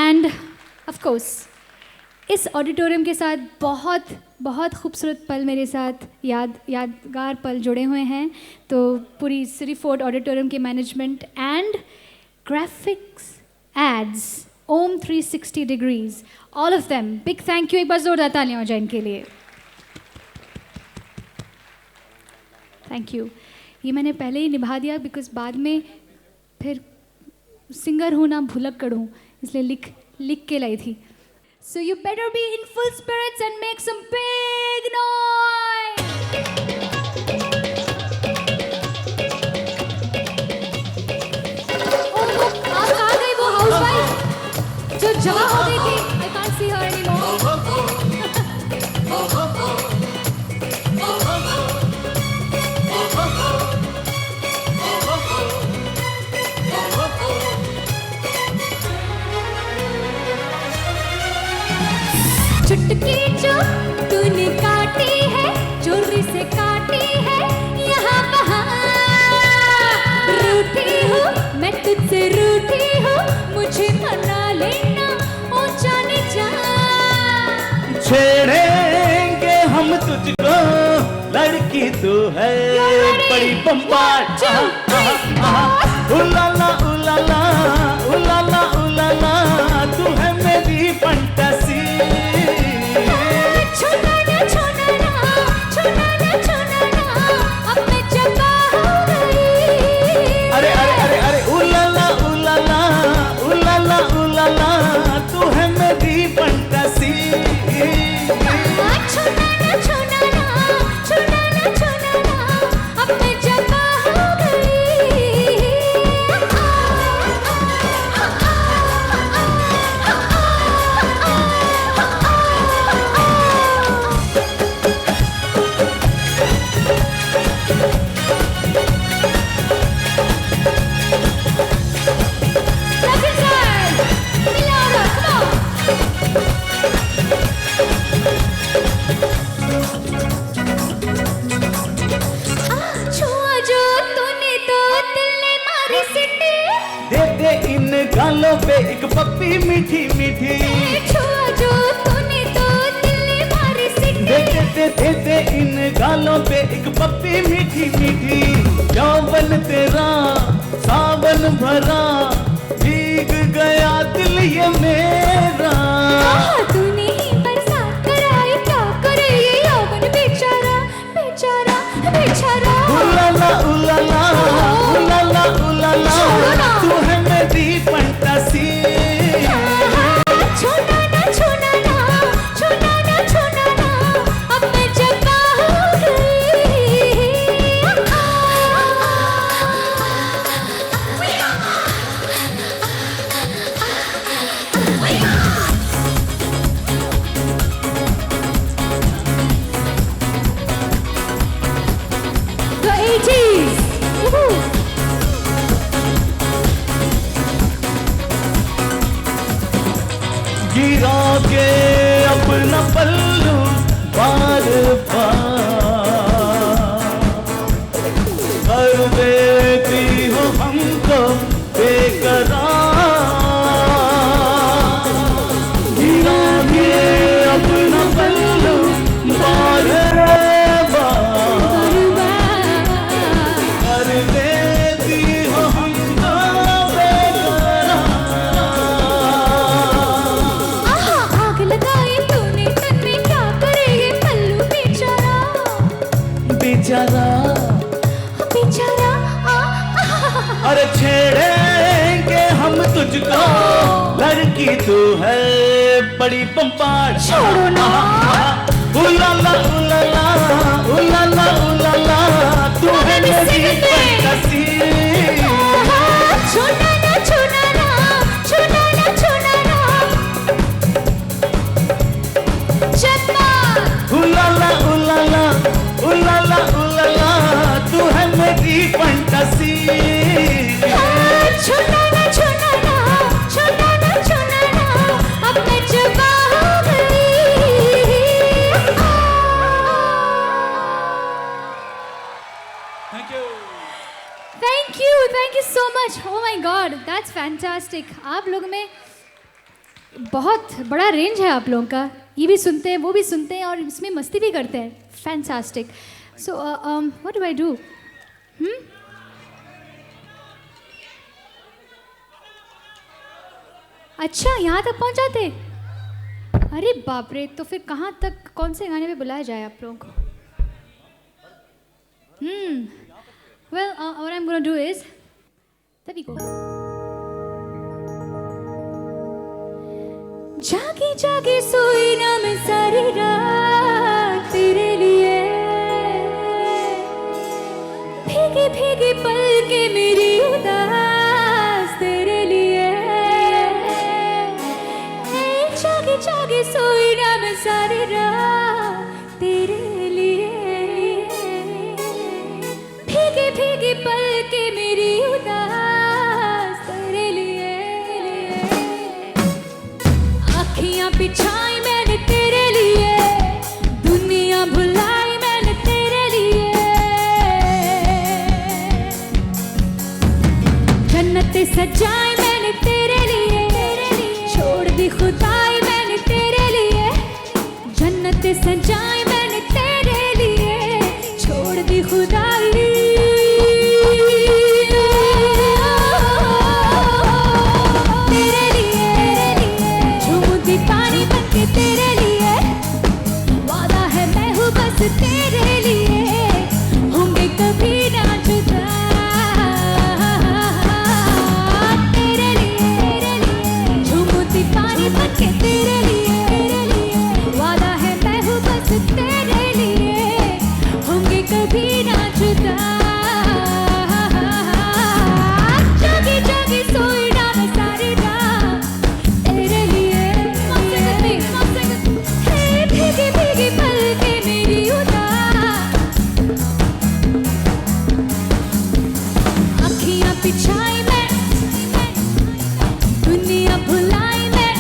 Speaker 11: एंड ऑफ कोर्स इस ऑडिटोरियम के साथ बहुत बहुत खूबसूरत पल मेरे साथ यादगार पल जुड़े हुए हैं. तो पूरी सिटी फोर्ट ऑडिटोरियम के management and graphics aids Om 360 degrees, all of them, big thank you. एक बार जोरदार तालियां हो जाए इनके लिए. Thank you. ये मैंने पहले ही निभा दिया बिकॉज बाद में फिर सिंगर हूँ ना भुलक्कड़ हूँ, इसलिए लिख के लाई थी. So you better be in full spirits and make some big noise. Oh, आप कहाँ गई वो हाउसवाइफ जो जवा हो गई थी? I can't see her anymore. चुटकी जो तूने काटी है, चोरी से काटी है, यहाँ वहाँ रूठी हूँ मैं, तुझसे रूठी हूँ, मुझे मना लेना ओ जाने जा.
Speaker 12: छेड़ेंगे हम तुझको, लड़की तू है बड़ी बम्बाट. उलाला उलाला उलाला उलाला, तू है मेरी फंटासी. गालों पे एक पप्पी मीठी मीठी,
Speaker 10: छुआ जो तूने तो दिल ने मारी सिटी.
Speaker 12: दे इन गालों पे एक पप्पी मीठी मीठी. यौवन तेरा सावन भरा, भीग गया दिल ये मेरा.
Speaker 10: तूने ही बरसात कराई, क्या करे ये यौवन बेचारा बेचारा बेचारा.
Speaker 12: उलाला उलाला उलाला उलाला, तू है मेरी फंटासी.
Speaker 10: छूना ना छूना ना छूना ना छूना ना, अब मैं जगा हो गई. The 80s.
Speaker 12: गिरा के अपना पल्लू बार बार, कर देती हो हमको बेकरार. गिरा के अपना पल्लू बार बार, कर देती हो हमको बेकरार.
Speaker 10: आग लगाई तूने तन
Speaker 12: बेचारा
Speaker 11: बेचारा
Speaker 12: अरे छेड़ेंगे हम तुझको, लड़की तू है बड़ी पंपाड़।
Speaker 11: छोड़ो ना।
Speaker 12: उलाला उलाला उलाला उलाला, तू है मेरी फंतासी।
Speaker 11: छूना ना छूना ना छूना ना छूना ना चन्ना।
Speaker 12: उलाला उलाला उलाला उलाला, तू है मेरी फंतासी।
Speaker 11: छूना ना छूना ना छूना ना छूना ना, अब मैं जुबां हो गई। Thank you so much. Oh my God, that's fantastic. आप लोग में बहुत बड़ा रेंज है आप लोगों का, ये भी सुनते हैं वो भी सुनते हैं और इसमें मस्ती भी करते हैं। Fantastic. So what do I do? अच्छा, यहाँ तक पहुँच जाते? अरे बाप रे, तो फिर कहाँ तक, कौन से गाने पे बुलाया जाए आप लोगों को? Well, what I'm gonna do is, तभी को जागी जागी सोई ना मैं सारी रात तेरे लिए, भीगी भीगी पलके मेरी उदास तेरे लिए। जागी जागी सोई ना मैं सारी रात तेरे लिए, भीगी भीगी पलके मेरी उदास तेरे लिए। आँखियाँ बिछाई मैंने तेरे लिए, दुनिया भुलाई मैंने तेरे लिए, जन्नतें सजाई मैंने तेरे लिए, छोड़ दी खुदाई मैंने तेरे लिए, जन्नतें सजाई मैंने तेरे लिए, छोड़ दी खुदाई। तेरे लिए झूमती पानी बनके तेरे लिए, वादा है मैं हूँ बस तेरे लिए, होंगे कभी ना जुदा। तेरे लिए झूमती पानी बनके तेरे लिए, वादा है मैं हूँ बस तेरे लिए, होंगे कभी ना जुदा। जागी जागी सोई ना मैं सारी रात तेरे लिए, हे भीगी भीगी पलके मेरी उदास, आँखियाँ बिछाई मैं, दुनिया भुलाई मैं,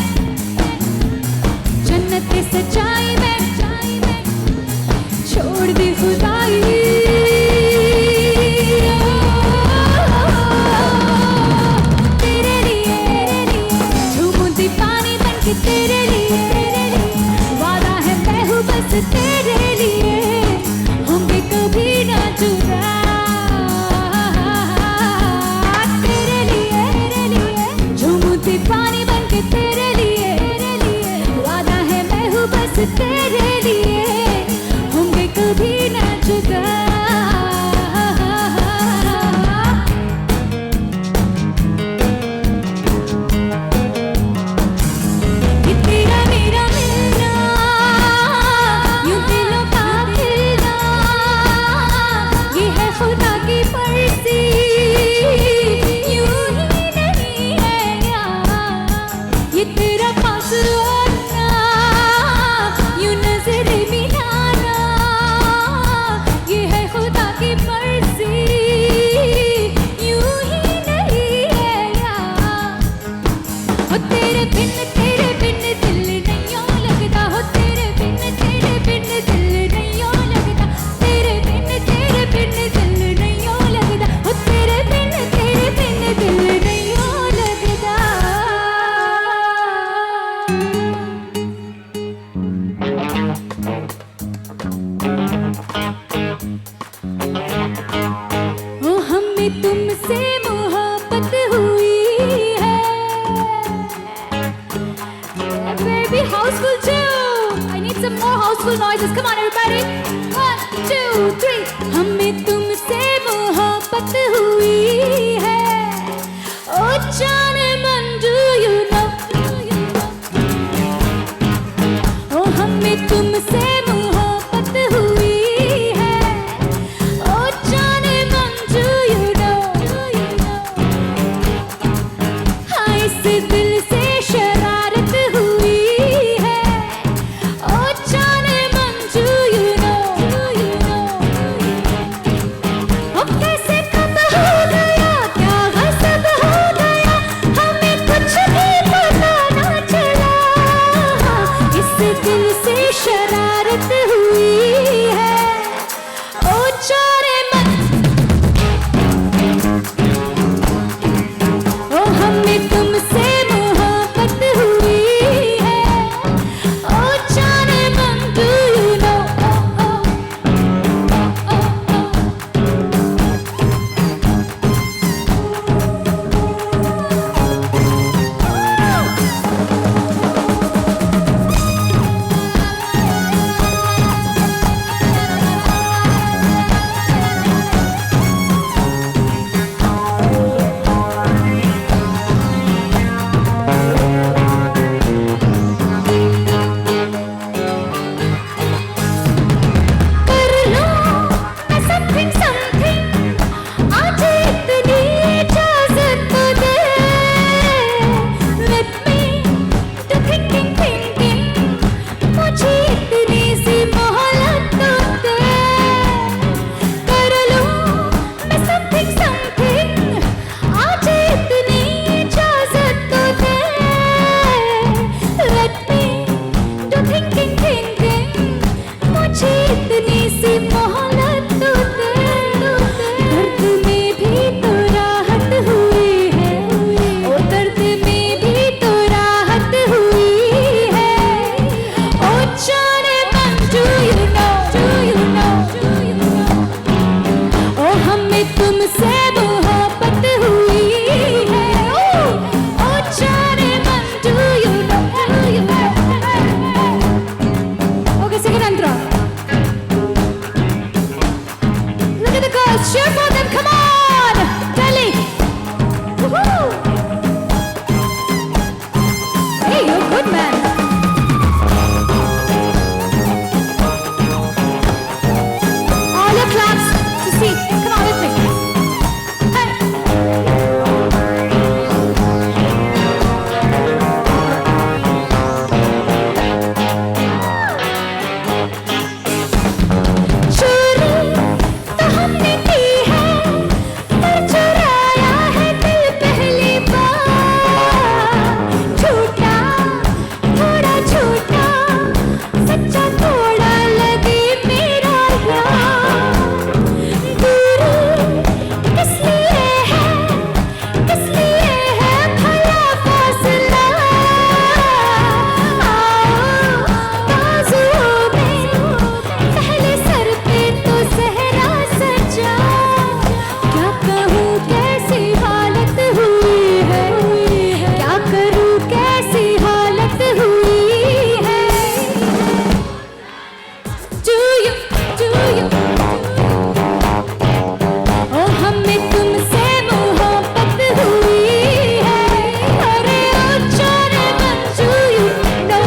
Speaker 11: जन्नतें सजाई मैं, छोड़ दी खुदाई। तेरे लिए झूमती पानी बनके तेरे लिए, वादा है मैं हूँ बस तेरे लिए, होंगे कभी ना जुदा। तेरे लिए झूमती पानी बनके तेरे लिए, वादा है मैं हूँ बस तेरे लिए, होंगे कभी ना जुदा। ये तेरा मेरा मिलना, यूं दिलों का खिलना, ये है खुदा की मर्जी, यूं ही नहीं है यार। ये तेरा पास आना, यूं नजर मिलाना, ये है खुदा की मर्जी, यूं ही नहीं है यार। हो तेरे बिन दिल नहीं यूं लगता, हो तेरे बिन दिल नहीं यूं लगता, तेरे बिन दिल नहीं यूं लगता, हो तेरे बिन दिल नहीं यूं लगता। ओ हमें तुमसे मोहब्बत हुई है, baby houseful too. I need some more houseful noises. Come on everybody. 1, 2, 3. हमें तुमसे मोहब्बत हुई है। ओ जाने मन do you know, ओ हमें तुमसे मोहब्बत हुई है। ओ जाने मन do you know, हाँ इस दिल से शरारत हुई है। ओ जाने मन do you know, ओ कैसे कब हो गया, क्या गज़ब हो गया, हमें कुछ भी पता ना चला। इस दिल से शरारत हुई है। ओ जाने मन, ओ हमें तुमसे मोहब्बत हुई है। ओ जाने मन do you know, कर लो मैं something something, आज इतनी इजाज़त तो दे। Let me do thinking, मुझे इतनी सी मोहलत तो दे। कर लो मैं something something, आज इतनी इजाज़त तो दे। Let me do thinking, मुझे इतनी सी मोहलत तो दे। दर्द में भी तो राहत हुई है। ओ दर्द में भी तो राहत हुई है। ओ जाने मन do you know, ओ हमें तुमसे मोहब्बत हुई है। ओ जाने मन do you know, okay, second antra. Look at the girls, cheer for them, come on! Delhi! Woohoo! Hey, you're good, man. All your claps to see. Come on with me. Hey. चोरी तो हमने की है, पर चुराया है दिल पहली बार। झूठा थोड़ा झूठा, सच्चा थोड़ा लगे मेरा यार। दूरी किस लिए है भला फासला। आओ बाजुओं में पहले सर पे तो सहरा सजा। क्या कहूँ कैसी हालत हुई है, क्या करूँ कैसी हालत हुई है। Do you, ओ हमें तुमसे मोहब्बत हुई है। अरे ओ जाने मन do you know,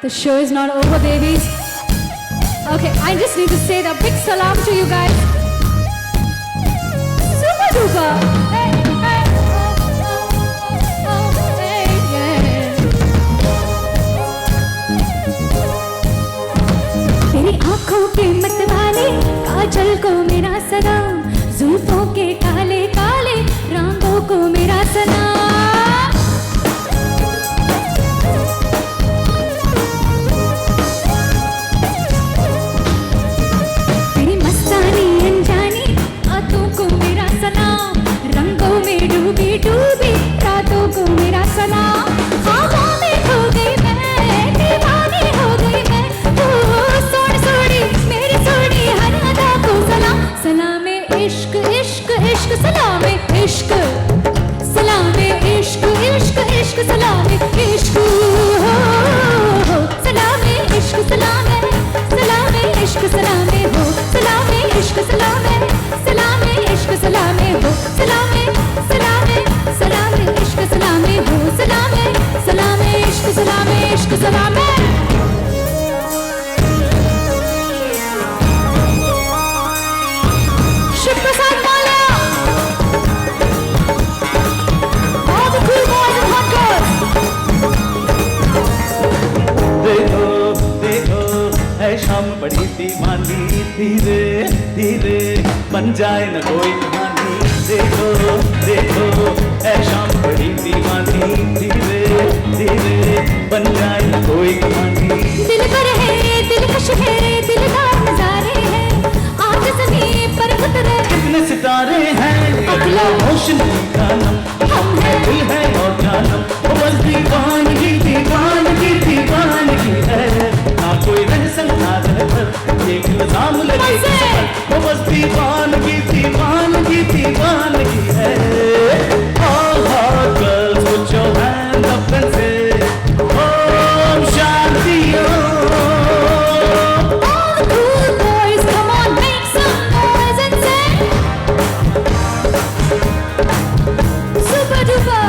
Speaker 11: The show is not over, babies. Okay, I just need to say the big salam to you guys. Super duper. Hey, hey, hey, yeah. तेरी आंखों के मतवाले काजल को मेरा सलाम, जुल्फों के काले काले रंगों को मेरा सलाम। तेरी मस्तानी अनजानी बातों को मेरा सलाम, रंगों में डूबी डूबी रातों को मेरा सलाम। ख्वाबों में खो गई मैं, दीवानी हो गई मैं। ओ सोनी सोनी मेरी सोनी हर अदा को सलाम। इश्क इश्क इश्क सलामे इश्क सलामे इश्क इश्क इश्क सलामे इश्क हो सलामे इश्क सलामे सलामे इश्क सलामे हो सलामे इश्क सलामे सलामे इश्क सलामे हो सलामे सलामे सलामे इश्क सलामे हो सलामे सलामे इश्क सलामे इश्क Salameh Shiv Prasad Mala all the cool boys and hot girls
Speaker 12: देखो देखो है शाम बड़ी दीवानी धीरे धीरे बन जाए न कोई कहानी देखो देखो है शाम बड़ी दीवानी धीरे धीरे बन जाए न कोई कहानी
Speaker 11: दिल पर है दिलकश है दिलदार नजारे हैं आज ज़मीं पर उतरे
Speaker 12: कितने सितारे हैं अगला रोशन का नाम हम है दिल है और जानम वो बस दीवानगी दीवानगी दीवानगी है ना कोई रहसन ना रहकर एक इल्जाम लगे वो बस दीवानगी दीवानगी दीवानगी है all hot girls put your hand up and say Om Shanti Om
Speaker 11: all the cool boys come on make some noise and say super duper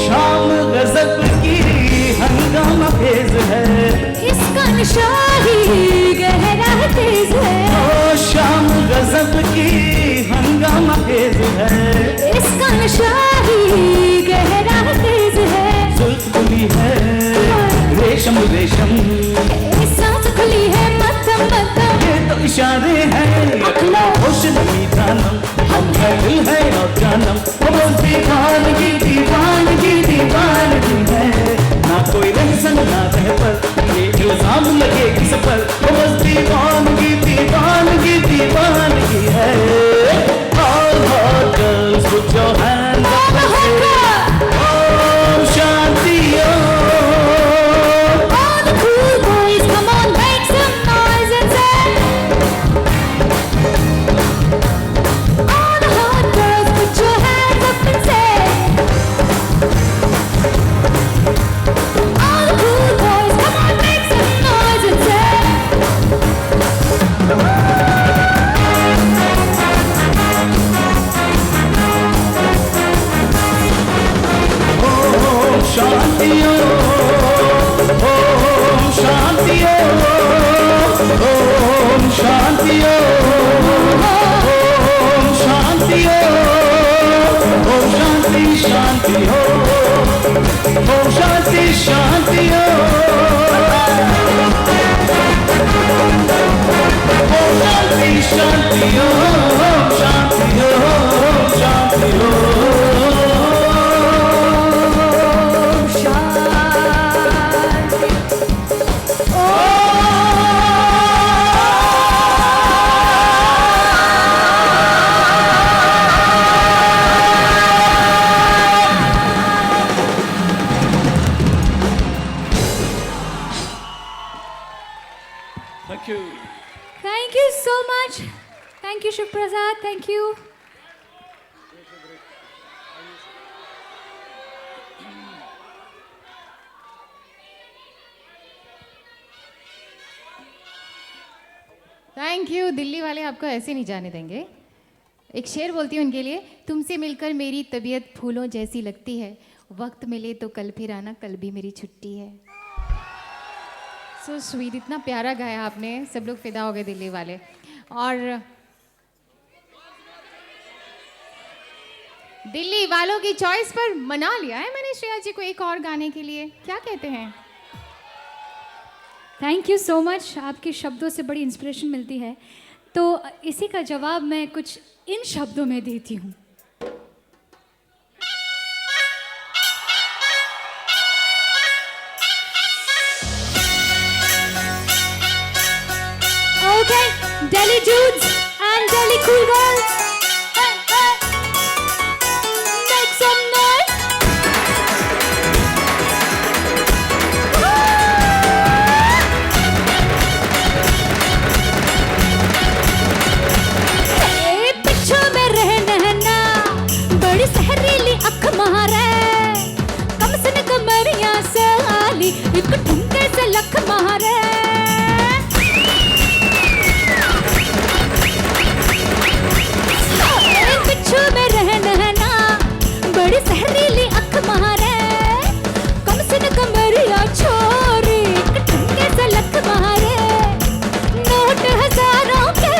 Speaker 12: शाम गजब की हंगामा खेज है
Speaker 11: इसका नशा ही गहरा तेज है
Speaker 12: ओ शाम गजब की हंगामा खेज है
Speaker 11: इसका नशा ही गहरा तेज है
Speaker 12: जुल्फ खुली है रेशम रेशम
Speaker 11: सांस खुली है मध्यम मध्यम
Speaker 12: ये तो इशारे हैं अगला होश नहीं जानम हम है दिल है और जानम वो बस दीवानगी दीवानगी दीवानगी है ना कोई रहसन ना रह पर ये इल्जाम लगे किस पर वो बस दीवानगी दीवानगी दीवानगी है all hot girls put your hands up and say Om Shanti Om
Speaker 11: all the cool boys come on make some noise and say all the hot girls put your hands up and say all the cool boys come on make some noise and say
Speaker 12: Om Shanti Om Om Shanti Om Om Shanti Om Om Shanti Om Om Shanti Shanti Om Om Shanti Shanti Om Om Shanti Shanti Om Shanti Om Shanti Om Thank you.
Speaker 11: Thank you so much. Thank you, Shiv Prasad. Thank you.
Speaker 1: Thank you. Delhi वाले आपको ऐसे नहीं जाने देंगे। एक शेर बोलती हूँ उनके लिए। तुमसे मिलकर मेरी तबीयत फूलों जैसी लगती है, वक्त मिले तो कल फिर आना, कल भी मेरी छुट्टी है। सो स्वीट, इतना प्यारा गाया आपने, सब लोग फिदा हो गए दिल्ली वाले। और दिल्ली वालों की चॉइस पर मना लिया है मैंने श्रेया जी को एक और गाने के लिए। क्या कहते हैं?
Speaker 11: Thank you so much. आपके शब्दों से बड़ी इंस्पिरेशन मिलती है। तो इसी का जवाब मैं कुछ इन शब्दों में देती हूँ। Okay, Delhi dudes and Delhi cool girls, hey, hey, make some noise. Hey, पिछू में रहना बड़ी सहरीली अख मारे, कम से न कमरिया से आली एक ठुमके से लख मारे। में रहना बड़ी सहरीली अख मारे, कम से न कमरिया छोरी ठुमके से लख मारे। नोट हजारों के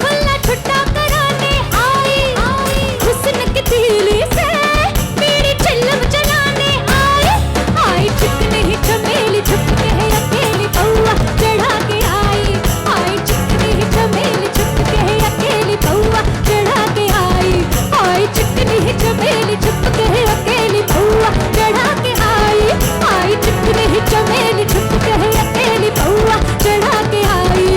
Speaker 11: खुला छुट्टा कराने आई, हुस्न की तीली से मेरी चिल्लम जलाने आई चिकनी ही चमेली छुपके है अकेली पौआ चढ़ा के आई चिकनी ही चमेली छुपके है अकेली पौआ चढ़ा के आई चिकनी ही चमेली छुपके है अकेली पौआ चढ़ा के आई चिकनी ही चमेली छुपके है अकेली पौआ चढ़ा के आई।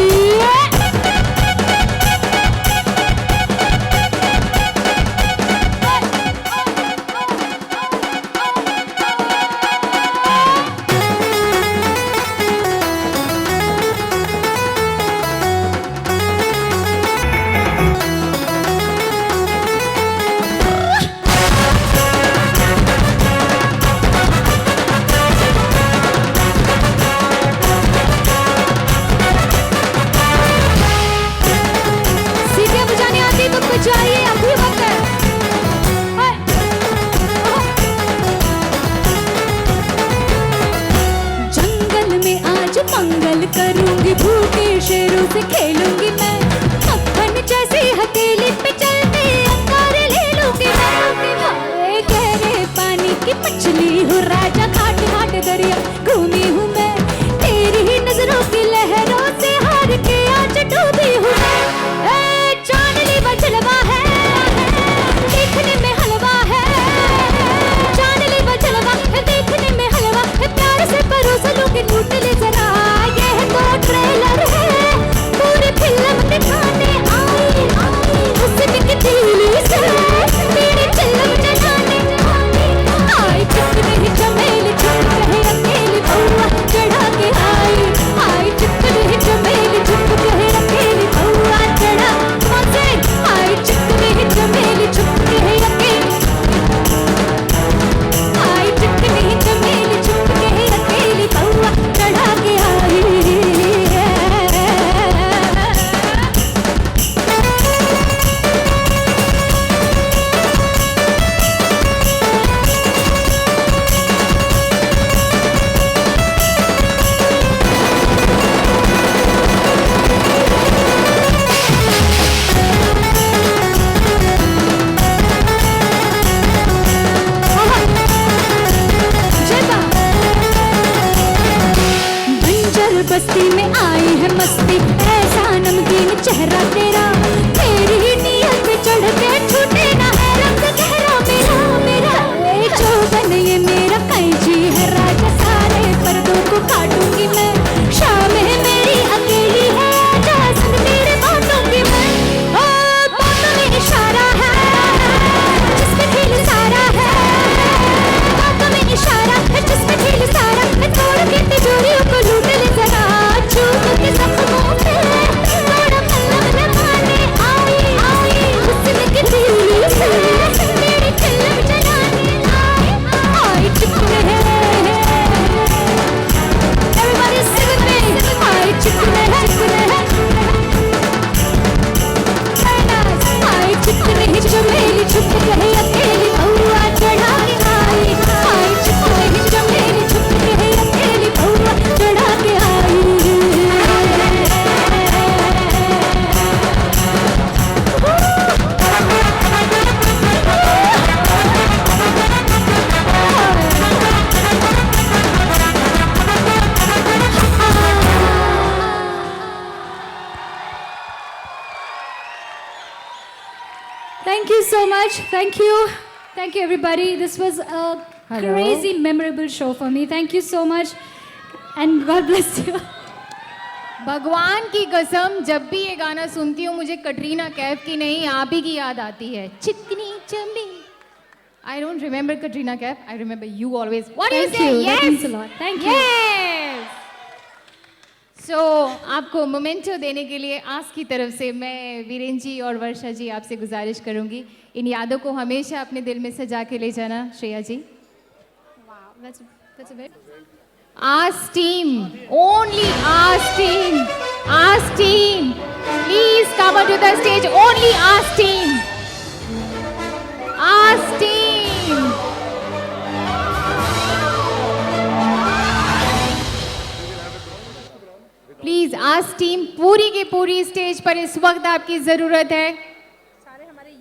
Speaker 11: सीटियां बजाने आती तो बजाइए, अभी वक्त है। जंगल में आज मंगल करूंगी, भूखे शेरों से खेलूंगी मैं, मक्खन जैसी हथेली पे चलते अंगारे ले लूंगी मैं। गहरे पानी की मछली हूँ, राजा घाट घाट दरिया घूमी हूँ मैं, तेरी ही नजरों की लहरों से हार के आज डूबी हूँ मैं। चांदनी बजलवा है, देखने में हलवा है, चांदनी बजलवा है, देखने में हलवा है, प्यार से परोस लूंगी लूट ले जरा, ये है तो ट्रेलर है, पूरी फिल्म दिखाने आई हुस्न की तीली से मेरी चिल्लम जलाने आई चिकनी ही चमेली छुपके है अकेली पौआ चढ़ा के आई चिकनी ही चमेली छुपके है अकेली पौआ चढ़ा आई चिकनी ही चमेली छुपके है अकेली चिकनी ही चमेली छुपके है अकेली पौआ चढ़ा के आई। बस्ती में आई है मस्ती, ऐसा नमकीन चेहरा तेरा, तेरी ही नीयत पे चढ़ के छूटे ना है रंग गहरा मेरा चौबन ये मेरा कैंची है, राजा सारे पर्दों को काटूंगी मैं, शाम है मेरी अकेली है, जासन तेरे बांटूंगी मैं। बातों में इशारा है जिसमें खेल सारा है, बातों में इशारा है जिसमें खेल सारा है, तोड़ के तिजोरियों को लूट ले जरा, चूक के जख्मों पे थोड़ा मलहम लगाने आई हुस्न की तीली से मेरी चिल्लम जलाने आई चिकने है। Everybody say Thank you so much. Thank you. Thank you, everybody. This was a
Speaker 1: Hello.
Speaker 11: crazy, memorable show for me. Thank you so much. And God bless you.
Speaker 1: भगवान की कसम, जब भी ये गाना सुनती हूँ मुझे कटरीना कैफ की नहीं आप ही की याद आती है. चिकनी Chambi. I don't remember Katrina Kaif. I remember you always. What do you
Speaker 11: Thank
Speaker 1: say?
Speaker 11: you.
Speaker 1: Yes.
Speaker 11: That means a lot. Thank you.
Speaker 1: Yes. So आपको मोमेंटो देने के लिए आस की तरफ से मैं वीरेन जी और वर्षा जी आपसे गुजारिश करूंगी इन यादों को हमेशा अपने दिल में सजा के ले जाना. श्रेया जी.
Speaker 6: Wow, that's a bit.
Speaker 1: Ask team, only ask team, ask team. Please come onto the stage. Only ask team. Ask team. Please ask team पूरी की पूरी स्टेज पर इस वक्त आपकी जरूरत है.
Speaker 9: सारे हमारे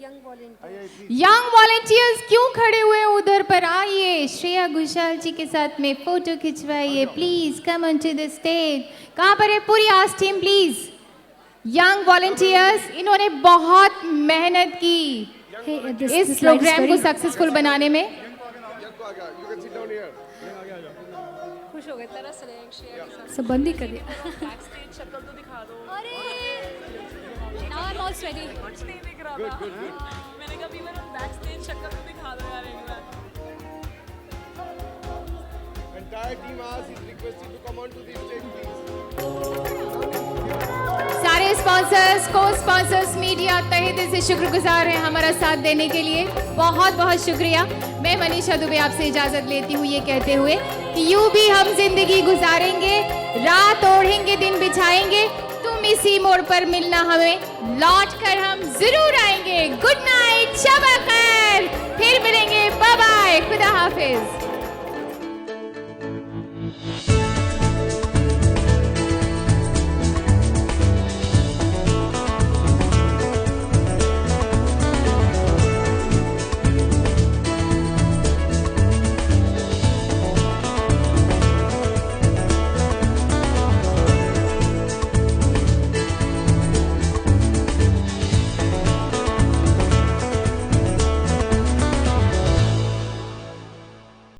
Speaker 1: यंग वॉलेंटियर्स क्यों खड़े हुए हैं उधर पर? आइए श्रेया घोषाल जी के साथ में फोटो खिंचवाइए. Please come on to the stage. कहाँ पर है पूरी ask team? Please young volunteers, इन्होंने बहुत मेहनत की इस प्रोग्राम को सक्सेसफुल बनाने में.
Speaker 9: खुश हो गए तरस रहे हैं शेयर के साथ.
Speaker 11: सब बंद ही कर दिया.
Speaker 10: बैकस्टेज शक्ल तो दिखा दो.
Speaker 5: Now I'm all ready.
Speaker 10: कुछ नहीं दिख रहा था. मैंने कहा इवन बैकस्टेज शक्ल तो दिखा दो यार एक बार.
Speaker 13: Entire team is requested to come on to the stage, please.
Speaker 1: सारे स्पॉन्सर्स, को स्पॉन्सर्स, मीडिया तहे दिल से शुक्रगुजार हैं हमारा साथ देने के लिए. बहुत बहुत शुक्रिया. मैं मनीषा दुबे आपसे इजाजत लेती हूँ ये कहते हुए कि यूं भी हम जिंदगी गुजारेंगे, रात ओढ़ेंगे दिन बिछाएंगे, तुम इसी मोड़ पर मिलना हमें, लौट कर हम जरूर आएंगे. गुड नाइट, शब खैर, फिर मिलेंगे. बाय बाय, खुदा हाफिज.